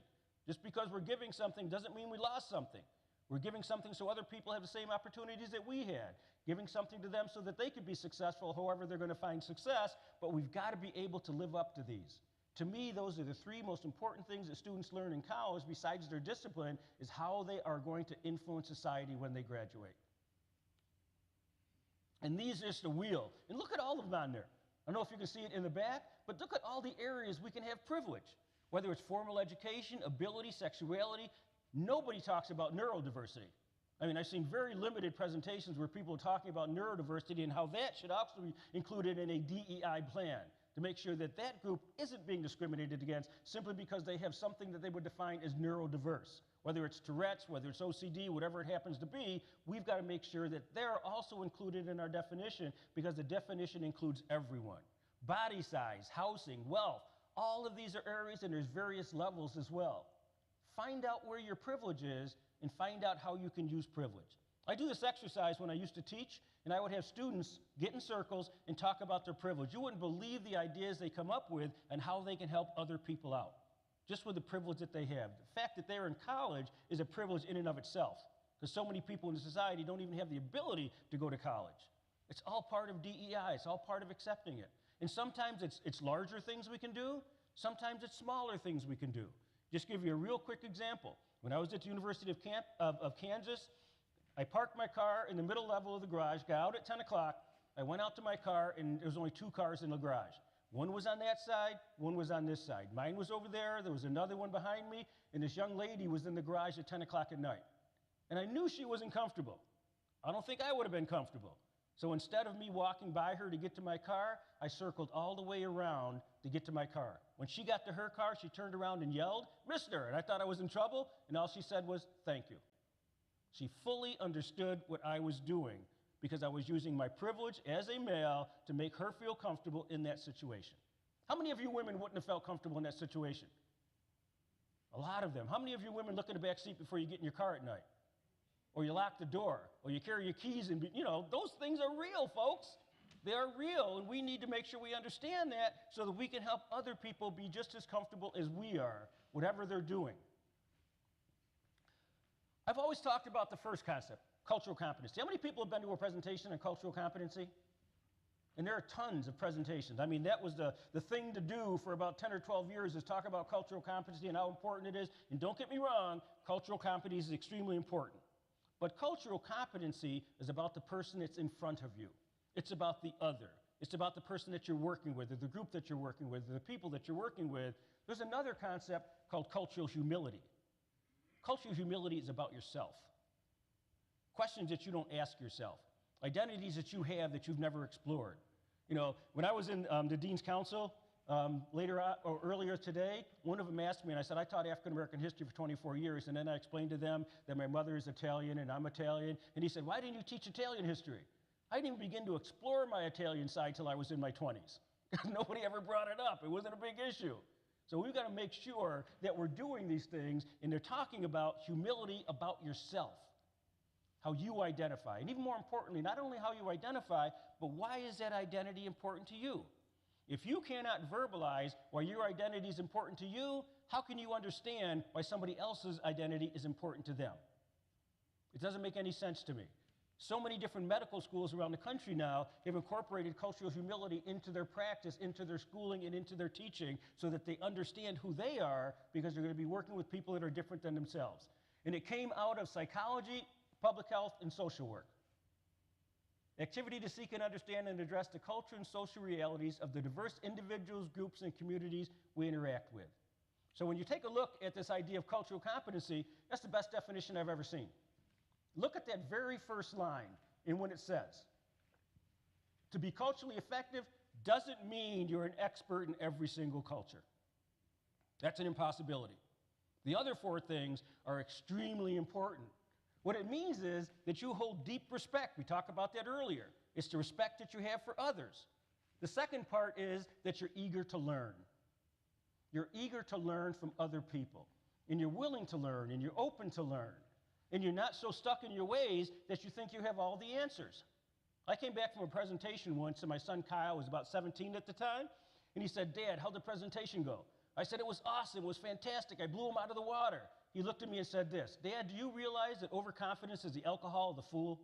Just because we're giving something doesn't mean we lost something. We're giving something so other people have the same opportunities that we had, giving something to them so that they could be successful however they're going to find success, but we've got to be able to live up to these. To me, those are the three most important things that students learn in college, besides their discipline, is how they are going to influence society when they graduate. And these are just a wheel. And look at all of them on there. I don't know if you can see it in the back, but look at all the areas we can have privilege. Whether it's formal education, ability, sexuality, nobody talks about neurodiversity. I mean, I've seen very limited presentations where people are talking about neurodiversity and how that should also be included in a DEI plan to make sure that that group isn't being discriminated against simply because they have something that they would define as neurodiverse. Whether it's Tourette's, whether it's OCD, whatever it happens to be, we've got to make sure that they're also included in our definition because the definition includes everyone. Body size, housing, wealth, all of these are areas and there's various levels as well. Find out where your privilege is and find out how you can use privilege. I do this exercise when I used to teach, and I would have students get in circles and talk about their privilege. You wouldn't believe the ideas they come up with and how they can help other people out, just with the privilege that they have. The fact that they're in college is a privilege in and of itself, because so many people in society don't even have the ability to go to college. It's all part of DEI. It's all part of accepting it. And sometimes it's larger things we can do. Sometimes it's smaller things we can do. Just give you a real quick example. When I was at the University of Kansas, I parked my car in the middle level of the garage, got out at 10 o'clock, I went out to my car, and there was only two cars in the garage. One was on that side, one was on this side. Mine was over there was another one behind me, and this young lady was in the garage at 10 o'clock at night. And I knew she wasn't comfortable. I don't think I would have been comfortable. So instead of me walking by her to get to my car, I circled all the way around to get to my car. When she got to her car, she turned around and yelled, "Mister!" And I thought I was in trouble, and all she said was, "Thank you." She fully understood what I was doing because I was using my privilege as a male to make her feel comfortable in that situation. How many of you women wouldn't have felt comfortable in that situation? A lot of them. How many of you women look in the back seat before you get in your car at night? Or you lock the door, or you carry your keys, and those things are real, folks. They are real, and we need to make sure we understand that so that we can help other people be just as comfortable as we are, whatever they're doing. I've always talked about the first concept, cultural competency. How many people have been to a presentation on cultural competency? And there are tons of presentations. I mean, that was the thing to do for about 10 or 12 years is talk about cultural competency and how important it is. And don't get me wrong, cultural competency is extremely important. But cultural competency is about the person that's in front of you. It's about the other. It's about the person that you're working with, or the group that you're working with, or the people that you're working with. There's another concept called cultural humility. Cultural humility is about yourself. Questions that you don't ask yourself. Identities that you have that you've never explored. When I was in the Dean's Council earlier today, one of them asked me, and I said, I taught African American history for 24 years, and then I explained to them that my mother is Italian and I'm Italian. And he said, why didn't you teach Italian history? I didn't even begin to explore my Italian side till I was in my 20s. Nobody ever brought it up. It wasn't a big issue. So we've got to make sure that we're doing these things, and they're talking about humility about yourself, how you identify. And even more importantly, not only how you identify, but why is that identity important to you? If you cannot verbalize why your identity is important to you, how can you understand why somebody else's identity is important to them? It doesn't make any sense to me. So many different medical schools around the country now have incorporated cultural humility into their practice, into their schooling, and into their teaching so that they understand who they are because they're going to be working with people that are different than themselves. And it came out of psychology, public health, and social work. Activity to seek and understand and address the culture and social realities of the diverse individuals, groups, and communities we interact with. So when you take a look at this idea of cultural competency, that's the best definition I've ever seen. Look at that very first line in what it says. To be culturally effective doesn't mean you're an expert in every single culture. That's an impossibility. The other four things are extremely important. What it means is that you hold deep respect. We talked about that earlier. It's the respect that you have for others. The second part is that you're eager to learn. You're eager to learn from other people. And you're willing to learn, and you're open to learn. And you're not so stuck in your ways that you think you have all the answers. I came back from a presentation once, and my son Kyle was about 17 at the time, and he said, "Dad, how'd the presentation go?" I said, "It was awesome, it was fantastic, I blew him out of the water." He looked at me and said this, "Dad, do you realize that overconfidence is the alcohol of the fool?"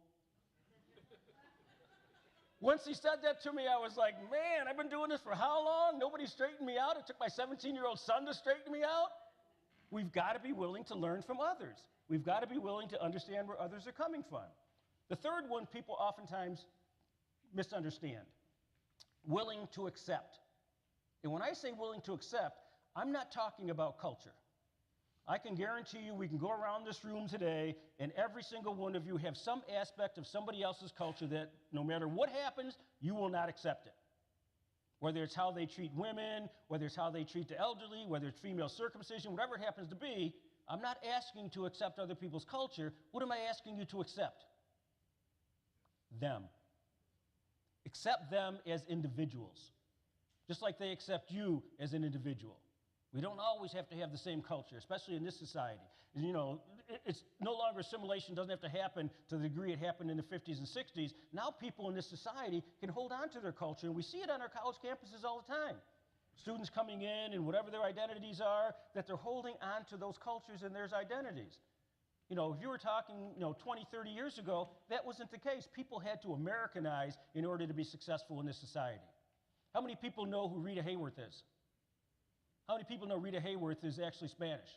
Once he said that to me, I was like, man, I've been doing this for how long? Nobody straightened me out. It took my 17-year-old son to straighten me out. We've got to be willing to learn from others. We've got to be willing to understand where others are coming from. The third one people oftentimes misunderstand, willing to accept. And when I say willing to accept, I'm not talking about culture. I can guarantee you we can go around this room today and every single one of you have some aspect of somebody else's culture that no matter what happens, you will not accept it. Whether it's how they treat women, whether it's how they treat the elderly, whether it's female circumcision, whatever it happens to be, I'm not asking to accept other people's culture. What am I asking you to accept? Them. Accept them as individuals, just like they accept you as an individual. We don't always have to have the same culture, especially in this society. You know, it's no longer assimilation doesn't have to happen to the degree it happened in the 50s and 60s. Now people in this society can hold on to their culture, and we see it on our college campuses all the time. Students coming in and whatever their identities are, that they're holding on to those cultures and their identities. You know, if you were talking, 20, 30 years ago, that wasn't the case. People had to Americanize in order to be successful in this society. How many people know who Rita Hayworth is? How many people know Rita Hayworth is actually Spanish?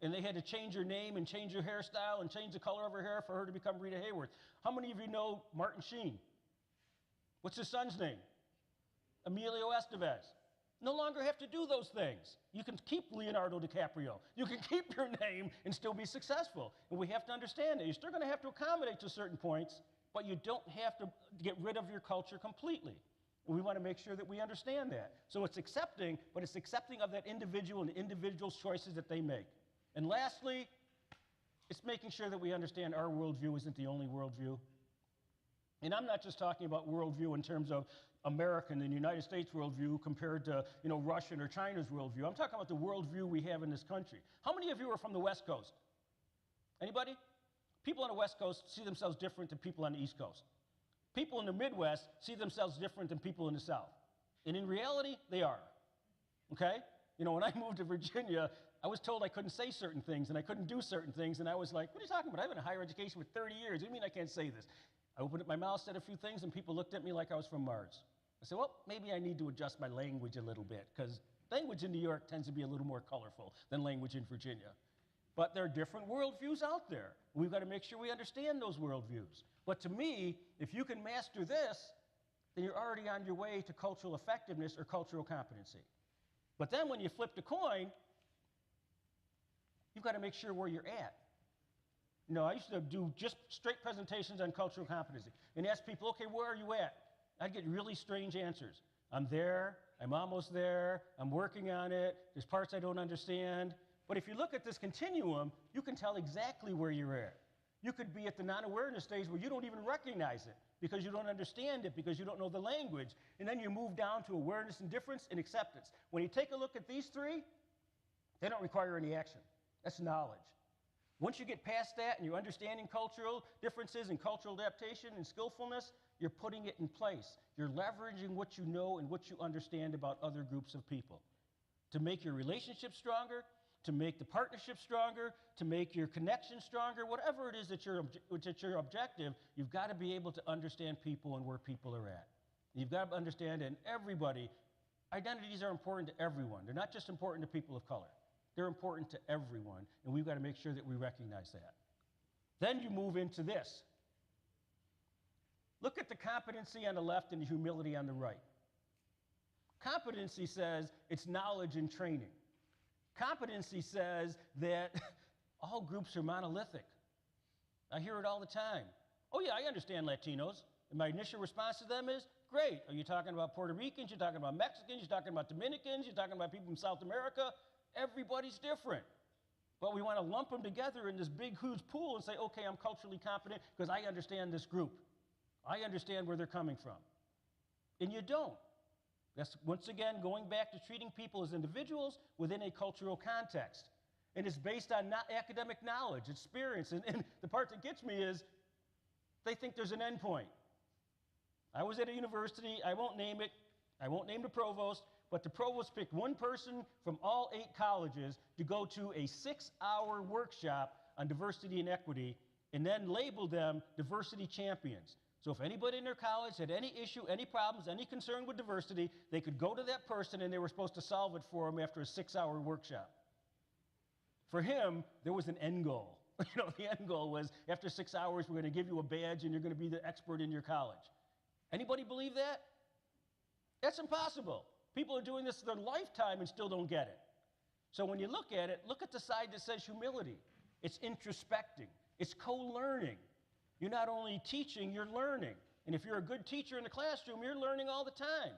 And they had to change her name and change her hairstyle and change the color of her hair for her to become Rita Hayworth. How many of you know Martin Sheen? What's his son's name? Emilio Estevez. No longer have to do those things. You can keep Leonardo DiCaprio. You can keep your name and still be successful. And we have to understand that. You're still going to have to accommodate to certain points, but you don't have to get rid of your culture completely. And we want to make sure that we understand that. So it's accepting, but it's accepting of that individual and the individual's choices that they make. And lastly, it's making sure that we understand our worldview isn't the only worldview. And I'm not just talking about worldview in terms of American and United States worldview compared to, Russian or China's worldview. I'm talking about the worldview we have in this country. How many of you are from the West Coast? Anybody? People on the West Coast see themselves different than people on the East Coast. People in the Midwest see themselves different than people in the South. And in reality, they are. Okay? When I moved to Virginia, I was told I couldn't say certain things and I couldn't do certain things. And I was like, what are you talking about? I've been in higher education for 30 years. What do you mean I can't say this? I opened up my mouth, said a few things, and people looked at me like I was from Mars. I said, well, maybe I need to adjust my language a little bit because language in New York tends to be a little more colorful than language in Virginia. But there are different worldviews out there. We've got to make sure we understand those worldviews. But to me, if you can master this, then you're already on your way to cultural effectiveness or cultural competency. But then when you flip the coin, you've got to make sure where you're at. I used to do just straight presentations on cultural competency and ask people, okay, where are you at? I'd get really strange answers. I'm there, I'm almost there, I'm working on it, there's parts I don't understand. But if you look at this continuum, you can tell exactly where you're at. You could be at the non-awareness stage where you don't even recognize it because you don't understand it, because you don't know the language. And then you move down to awareness, indifference, and acceptance. When you take a look at these three, they don't require any action. That's knowledge. Once you get past that and you're understanding cultural differences and cultural adaptation and skillfulness, you're putting it in place. You're leveraging what you know and what you understand about other groups of people to make your relationship stronger, to make the partnership stronger, to make your connection stronger, whatever it is that's your objective, you've got to be able to understand people and where people are at. You've got to understand, and everybody, identities are important to everyone. They're not just important to people of color. They're important to everyone, and we've got to make sure that we recognize that. Then you move into this. Look at the competency on the left and the humility on the right. Competency says it's knowledge and training. Competency says that all groups are monolithic. I hear it all the time. Oh yeah, I understand Latinos. And my initial response to them is, great. Are you talking about Puerto Ricans? You're talking about Mexicans? You're talking about Dominicans? You're talking about people from South America? Everybody's different. But we want to lump them together in this big, huge pool and say, okay, I'm culturally competent because I understand this group. I understand where they're coming from. And you don't. That's, once again, going back to treating people as individuals within a cultural context. And it's based on not academic knowledge, experience. And the part that gets me is they think there's an end point. I was at a university, I won't name it, I won't name the provost, but the provost picked one person from all 8 colleges to go to a 6-hour workshop on diversity and equity, and then labeled them diversity champions. So if anybody in their college had any issue, any problems, any concern with diversity, they could go to that person and they were supposed to solve it for them after a 6-hour workshop. For him, there was an end goal. The end goal was after 6 hours, we're going to give you a badge and you're going to be the expert in your college. Anybody believe that? That's impossible. People are doing this their lifetime and still don't get it. So when you look at it, look at the side that says humility. It's introspecting. It's co-learning. You're not only teaching, you're learning. And if you're a good teacher in the classroom, you're learning all the time.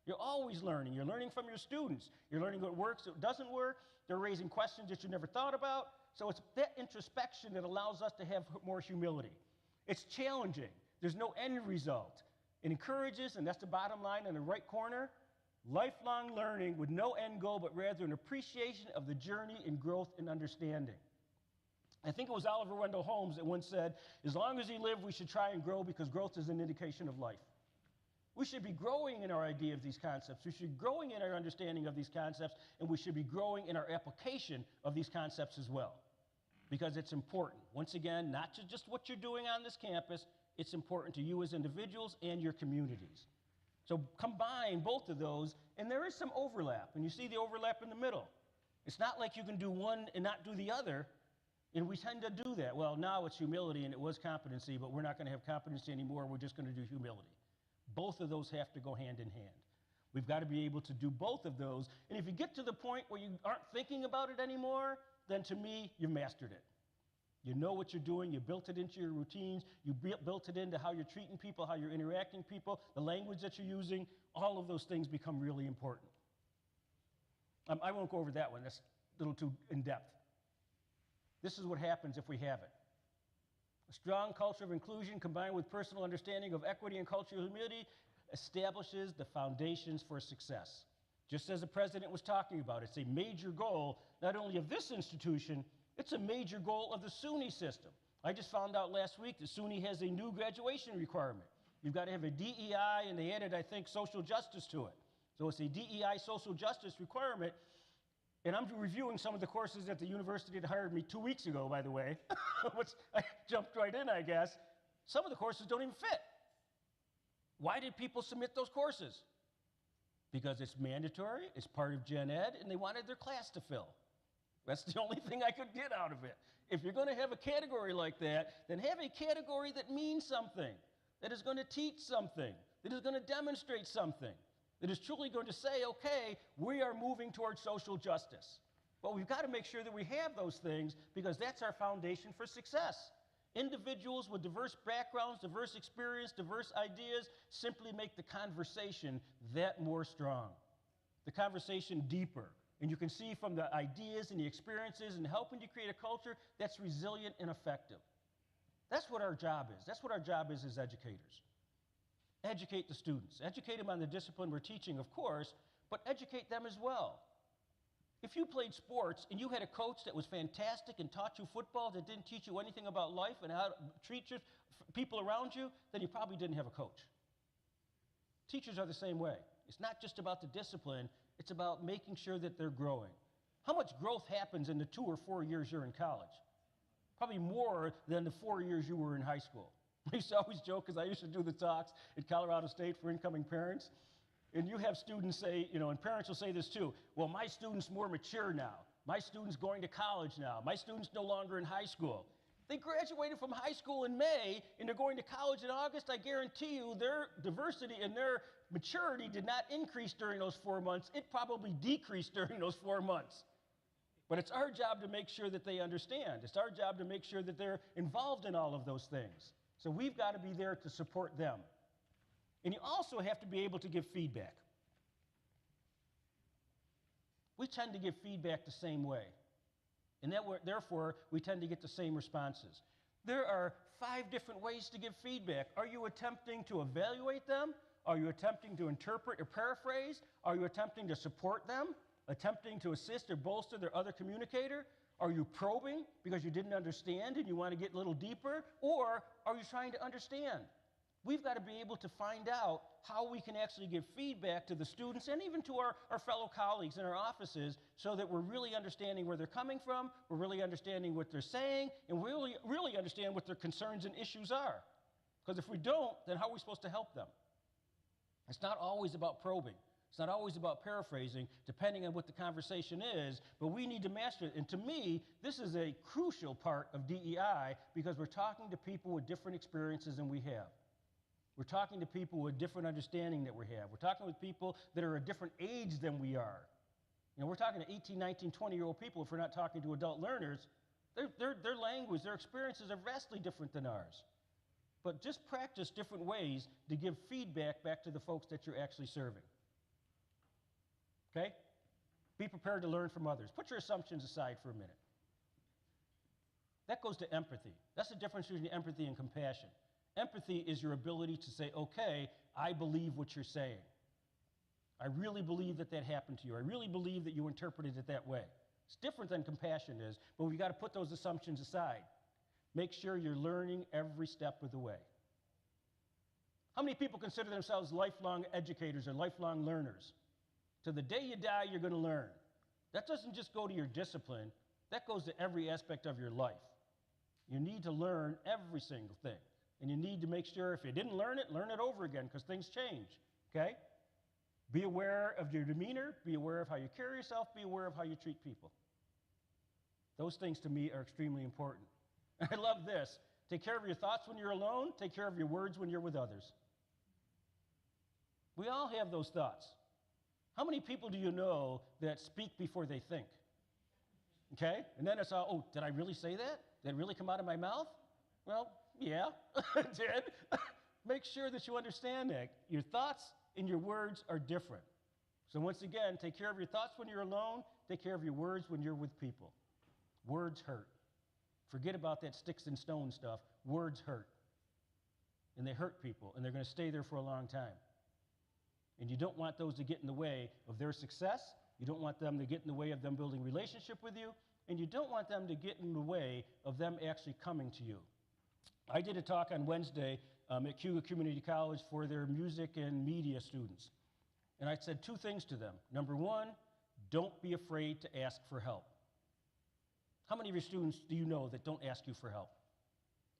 You're always learning. You're learning from your students. You're learning what works, what doesn't work. They're raising questions that you never thought about. So it's that introspection that allows us to have more humility. It's challenging. There's no end result. It encourages, and that's the bottom line in the right corner, lifelong learning with no end goal, but rather an appreciation of the journey and growth and understanding. I think it was Oliver Wendell Holmes that once said, as long as we live, we should try and grow because growth is an indication of life. We should be growing in our idea of these concepts. We should be growing in our understanding of these concepts, and we should be growing in our application of these concepts as well, because it's important. Once again, not to just what you're doing on this campus, it's important to you as individuals and your communities. So combine both of those, and there is some overlap, and you see the overlap in the middle. It's not like you can do one and not do the other, and we tend to do that. Well, now it's humility and it was competency, but we're not going to have competency anymore. We're just going to do humility. Both of those have to go hand in hand. We've got to be able to do both of those. And if you get to the point where you aren't thinking about it anymore, then to me, you've mastered it. You know what you're doing. You built it into your routines. You built it into how you're treating people, how you're interacting with people, the language that you're using. All of those things become really important. I won't go over that one. That's a little too in-depth. This is what happens if we have it. A strong culture of inclusion combined with personal understanding of equity and cultural humility establishes the foundations for success. Just as the president was talking about, it's a major goal, not only of this institution, it's a major goal of the SUNY system. I just found out last week that SUNY has a new graduation requirement. You've got to have a DEI, and they added, I think, social justice to it. So it's a DEI social justice requirement. And I'm reviewing some of the courses at the university that hired me 2 weeks ago, by the way, which I jumped right in, I guess. Some of the courses don't even fit. Why did people submit those courses? Because it's mandatory, it's part of Gen Ed, and they wanted their class to fill. That's the only thing I could get out of it. If you're going to have a category like that, then have a category that means something, that is going to teach something, that is going to demonstrate something, that is truly going to say, okay, we are moving towards social justice. But we've got to make sure that we have those things because that's our foundation for success. Individuals with diverse backgrounds, diverse experience, diverse ideas simply make the conversation that more strong, the conversation deeper. And you can see from the ideas and the experiences and helping to create a culture that's resilient and effective. That's what our job is. That's what our job is as educators. Educate the students. Educate them on the discipline we're teaching, of course, but educate them as well. If you played sports and you had a coach that was fantastic and taught you football that didn't teach you anything about life and how to treat people around you, then you probably didn't have a coach. Teachers are the same way. It's not just about the discipline, it's about making sure that they're growing. How much growth happens in the 2 or 4 years you're in college? Probably more than the 4 years you were in high school. I used to always joke, because I used to do the talks at Colorado State for incoming parents, and you have students say, and parents will say this too, well, my student's more mature now. My student's going to college now. My student's no longer in high school. They graduated from high school in May, and they're going to college in August. I guarantee you their diversity and their maturity did not increase during those 4 months. It probably decreased during those 4 months. But it's our job to make sure that they understand. It's our job to make sure that they're involved in all of those things. So we've got to be there to support them. And you also have to be able to give feedback. We tend to give feedback the same way. And therefore, we tend to get the same responses. There are 5 different ways to give feedback. Are you attempting to evaluate them? Are you attempting to interpret or paraphrase? Are you attempting to support them? Attempting to assist or bolster their other communicator? Are you probing because you didn't understand and you want to get a little deeper? Or are you trying to understand? We've got to be able to find out how we can actually give feedback to the students and even to our fellow colleagues in our offices so that we're really understanding where they're coming from, we're really understanding what they're saying, and we really understand what their concerns and issues are. Because if we don't, then how are we supposed to help them? It's not always about probing. It's not always about paraphrasing, depending on what the conversation is, but we need to master it. And to me, this is a crucial part of DEI because we're talking to people with different experiences than we have. We're talking to people with different understanding that we have. We're talking with people that are a different age than we are. We're talking to 18, 19, 20-year-old people if we're not talking to adult learners. Their language, their experiences are vastly different than ours. But just practice different ways to give feedback back to the folks that you're actually serving. Okay? Be prepared to learn from others. Put your assumptions aside for a minute. That goes to empathy. That's the difference between empathy and compassion. Empathy is your ability to say, okay, I believe what you're saying. I really believe that happened to you. I really believe that you interpreted it that way. It's different than compassion is, but we've got to put those assumptions aside. Make sure you're learning every step of the way. How many people consider themselves lifelong educators or lifelong learners? To the day you die, you're going to learn. That doesn't just go to your discipline. That goes to every aspect of your life. You need to learn every single thing. And you need to make sure if you didn't learn it over again because things change, okay? Be aware of your demeanor. Be aware of how you carry yourself. Be aware of how you treat people. Those things to me are extremely important. I love this. Take care of your thoughts when you're alone. Take care of your words when you're with others. We all have those thoughts. How many people do you know that speak before they think? Okay? And then it's all, oh, did I really say that? Did it really come out of my mouth? Well, yeah, it did. Make sure that you understand that. Your thoughts and your words are different. So once again, take care of your thoughts when you're alone. Take care of your words when you're with people. Words hurt. Forget about that sticks and stones stuff. Words hurt. And they hurt people, and they're going to stay there for a long time. And you don't want those to get in the way of their success. You don't want them to get in the way of them building a relationship with you. And you don't want them to get in the way of them actually coming to you. I did a talk on Wednesday at Convocation Community College for their music and media students. And I said 2 things to them. Number 1, don't be afraid to ask for help. How many of your students do you know that don't ask you for help?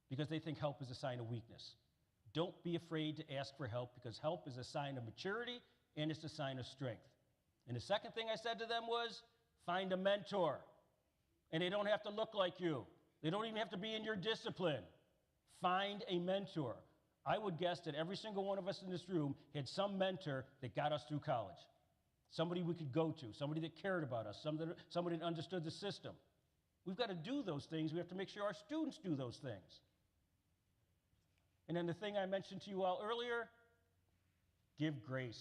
Because they think help is a sign of weakness. Don't be afraid to ask for help because help is a sign of maturity and it's a sign of strength. And the second thing I said to them was, find a mentor. And they don't have to look like you. They don't even have to be in your discipline. Find a mentor. I would guess that every single one of us in this room had some mentor that got us through college. Somebody we could go to, somebody that cared about us, somebody that understood the system. We've got to do those things. We have to make sure our students do those things. And then the thing I mentioned to you all earlier, give grace.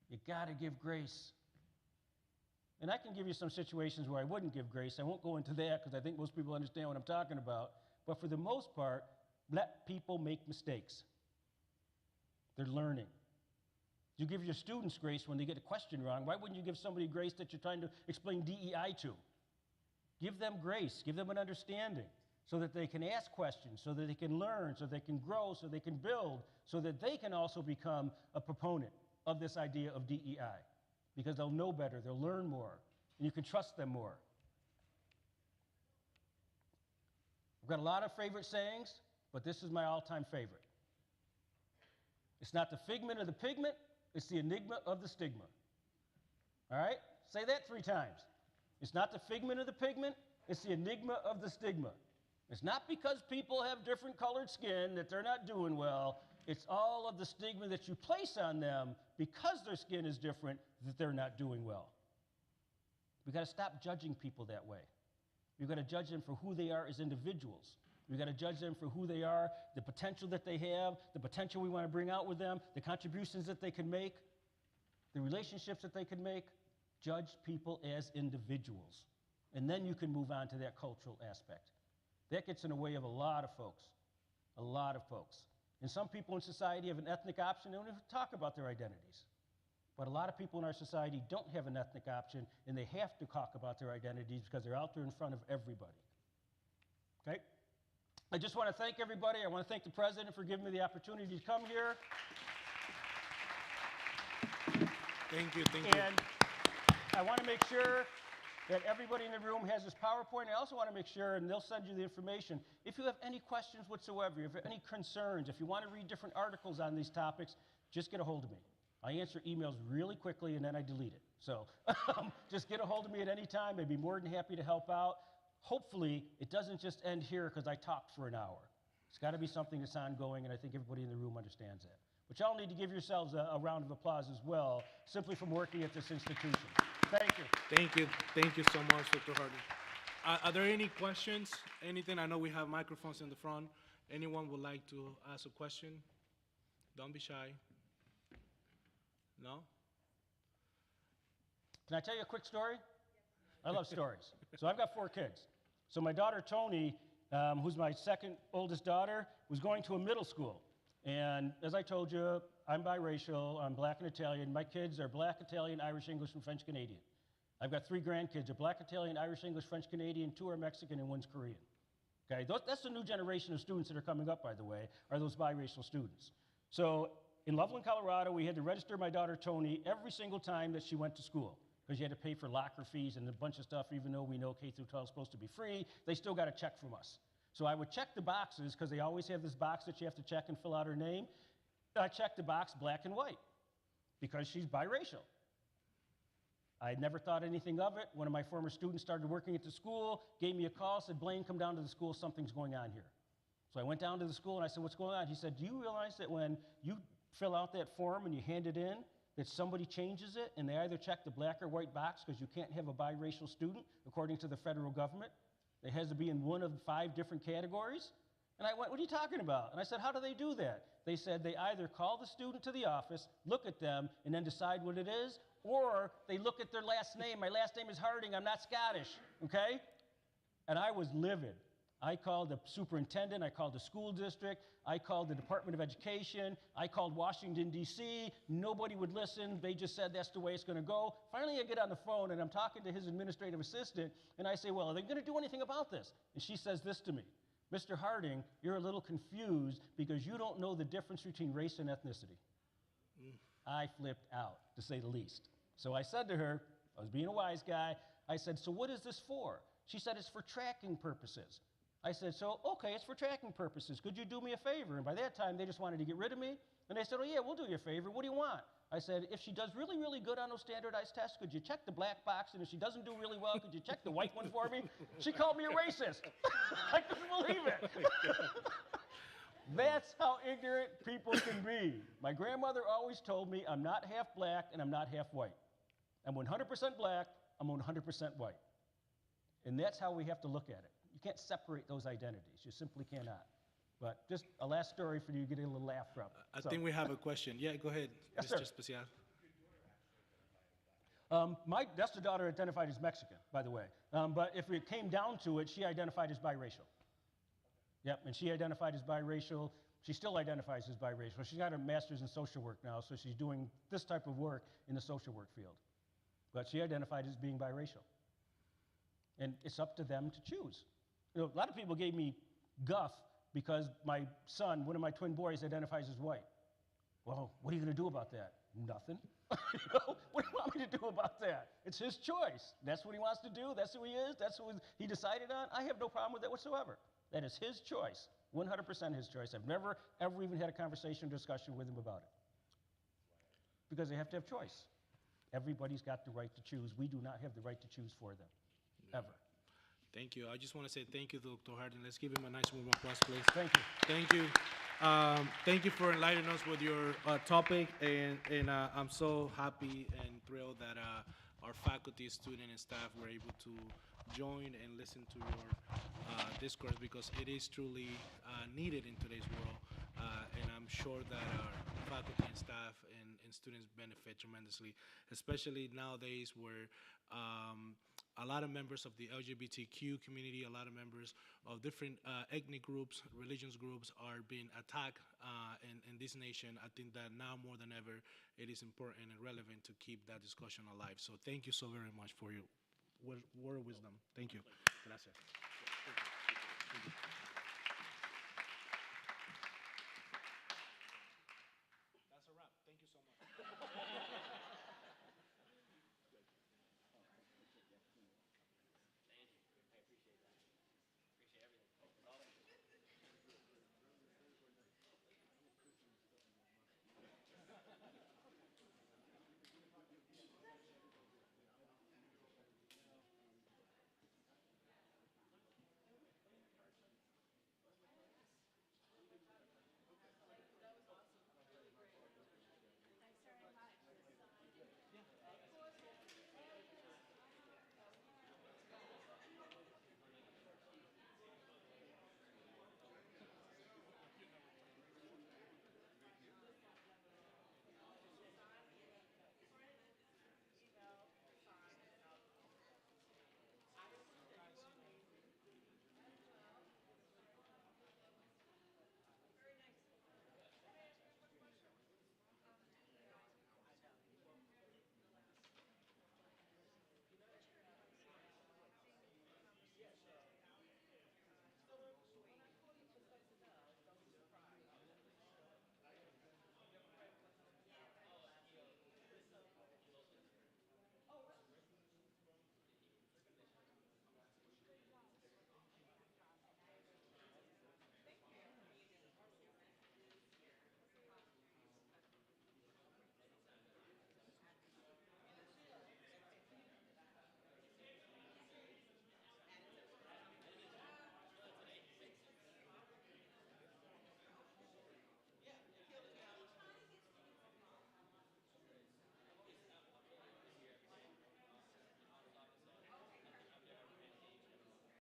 You got to give grace. And I can give you some situations where I wouldn't give grace. I won't go into that because I think most people understand what I'm talking about. But for the most part, let people make mistakes. They're learning. You give your students grace when they get a question wrong. Why wouldn't you give somebody grace that you're trying to explain DEI to? Give them grace, give them an understanding so that they can ask questions, so that they can learn, so they can grow, so they can build, so that they can also become a proponent of this idea of DEI. Because they'll know better, they'll learn more, and you can trust them more. I've got a lot of favorite sayings, but this is my all-time favorite. It's not the figment of the pigment, it's the enigma of the stigma. All right? Say that 3 times. It's not the figment of the pigment, it's the enigma of the stigma. It's not because people have different colored skin that they're not doing well. It's all of the stigma that you place on them because their skin is different that they're not doing well. We've got to stop judging people that way. We've got to judge them for who they are as individuals. We've got to judge them for who they are, the potential that they have, the potential we want to bring out with them, the contributions that they can make, the relationships that they can make. Judge people as individuals. And then you can move on to that cultural aspect. That gets in the way of a lot of folks. A lot of folks. And some people in society have an ethnic option, they don't even talk about their identities. But a lot of people in our society don't have an ethnic option, and they have to talk about their identities because they're out there in front of everybody. Okay? I just want to thank everybody. I want to thank the president for giving me the opportunity to come here. Thank you. And I want to make sure that everybody in the room has this PowerPoint. I also want to make sure, and they'll send you the information, if you have any questions whatsoever, if you have any concerns, if you want to read different articles on these topics, just get a hold of me. I answer emails really quickly, and then I delete it. So just get a hold of me at any time. I'd be more than happy to help out. Hopefully, it doesn't just end here because I talked for an hour. It's got to be something that's ongoing, and I think everybody in the room understands that. But y'all need to give yourselves a round of applause as well, simply from working at this institution. Thank you. Thank you so much, Dr. Hardy. Are there any questions? Anything? I know we have microphones in the front. Anyone would like to ask a question? Don't be shy. No? Can I tell you a quick story? I love stories. So I've got 4 kids. So my daughter Tony, who's my second oldest daughter, was going to a middle school. And as I told you, I'm biracial, I'm black and Italian. My kids are black, Italian, Irish, English, and French Canadian. I've got 3 grandkids. They're black, Italian, Irish, English, French Canadian, 2 are Mexican, and 1's Korean. Okay, that's the new generation of students that are coming up, by the way, are those biracial students. So in Loveland, Colorado, we had to register my daughter Tony every single time that she went to school because you had to pay for locker fees and a bunch of stuff. Even though we know K through 12 is supposed to be free, they still got a check from us. So I would check the boxes because they always have this box that you have to check and fill out her name. I checked the box black and white because she's biracial. I had never thought anything of it. One of my former students started working at the school, gave me a call, said, Blaine, come down to the school, something's going on here. So I went down to the school and I said, what's going on? He said, do you realize that when you fill out that form and you hand it in, that somebody changes it and they either check the black or white box because you can't have a biracial student according to the federal government? It has to be in one of 5 different categories. And I went, what are you talking about? And I said, how do they do that? They said they either call the student to the office, look at them, and then decide what it is, or they look at their last name. My last name is Harding. I'm not Scottish, okay? And I was livid. I called the superintendent. I called the school district. I called the Department of Education. I called Washington, D.C. Nobody would listen. They just said that's the way it's going to go. Finally, I get on the phone, and I'm talking to his administrative assistant, and I say, well, are they going to do anything about this? And she says this to me, Mr. Harding, you're a little confused because you don't know the difference between race and ethnicity. I flipped out, to say the least. So I said to her, I was being a wise guy, I said, so what is this for? She said, it's for tracking purposes. I said, so, okay, it's for tracking purposes. Could you do me a favor? And by that time, they just wanted to get rid of me. And they said, oh, yeah, we'll do you a favor. What do you want? I said, if she does really, really good on those standardized tests, could you check the black box? And if she doesn't do really well, could you check the white one for me? She called me a racist. I couldn't believe it. That's how ignorant people can be. My grandmother always told me, I'm not half black and I'm not half white. I'm 100% black, I'm 100% white. And that's how we have to look at it. You can't separate those identities. You simply cannot. But just a last story for you to get a little laugh from. I think we have a question. Yeah, go ahead, Yes, Mr. sir. Special. That's the daughter identified as Mexican, by the way. But if it came down to it, she identified as biracial. Yep, and she identified as biracial. She still identifies as biracial. She's got her master's in social work now, so she's doing this type of work in the social work field. But she identified as being biracial. And it's up to them to choose. You know, a lot of people gave me guff because my son, one of my twin boys, identifies as white. Well, what are you going to do about that? Nothing. You know, what do you want me to do about that? It's his choice. That's what he wants to do. That's who he is. That's who he decided on. I have no problem with that whatsoever. That is his choice, 100% his choice. I've never, ever even had a conversation or discussion with him about it. Because they have to have choice. Everybody's got the right to choose. We do not have the right to choose for them, ever. Thank you. I just want to say thank you to Dr. Harden. Let's give him a nice warm applause, please. Thank you. Thank you. Thank you for enlightening us with your topic, and I'm so happy and thrilled that our faculty, student, and staff were able to join and listen to your discourse, because it is truly needed in today's world, and I'm sure that our faculty and staff and students benefit tremendously, especially nowadays where a lot of members of the LGBTQ community, a lot of members of different ethnic groups, religious groups are being attacked in this nation. I think that now more than ever, it is important and relevant to keep that discussion alive. So thank you so very much for your word of wisdom. Thank you. Gracias.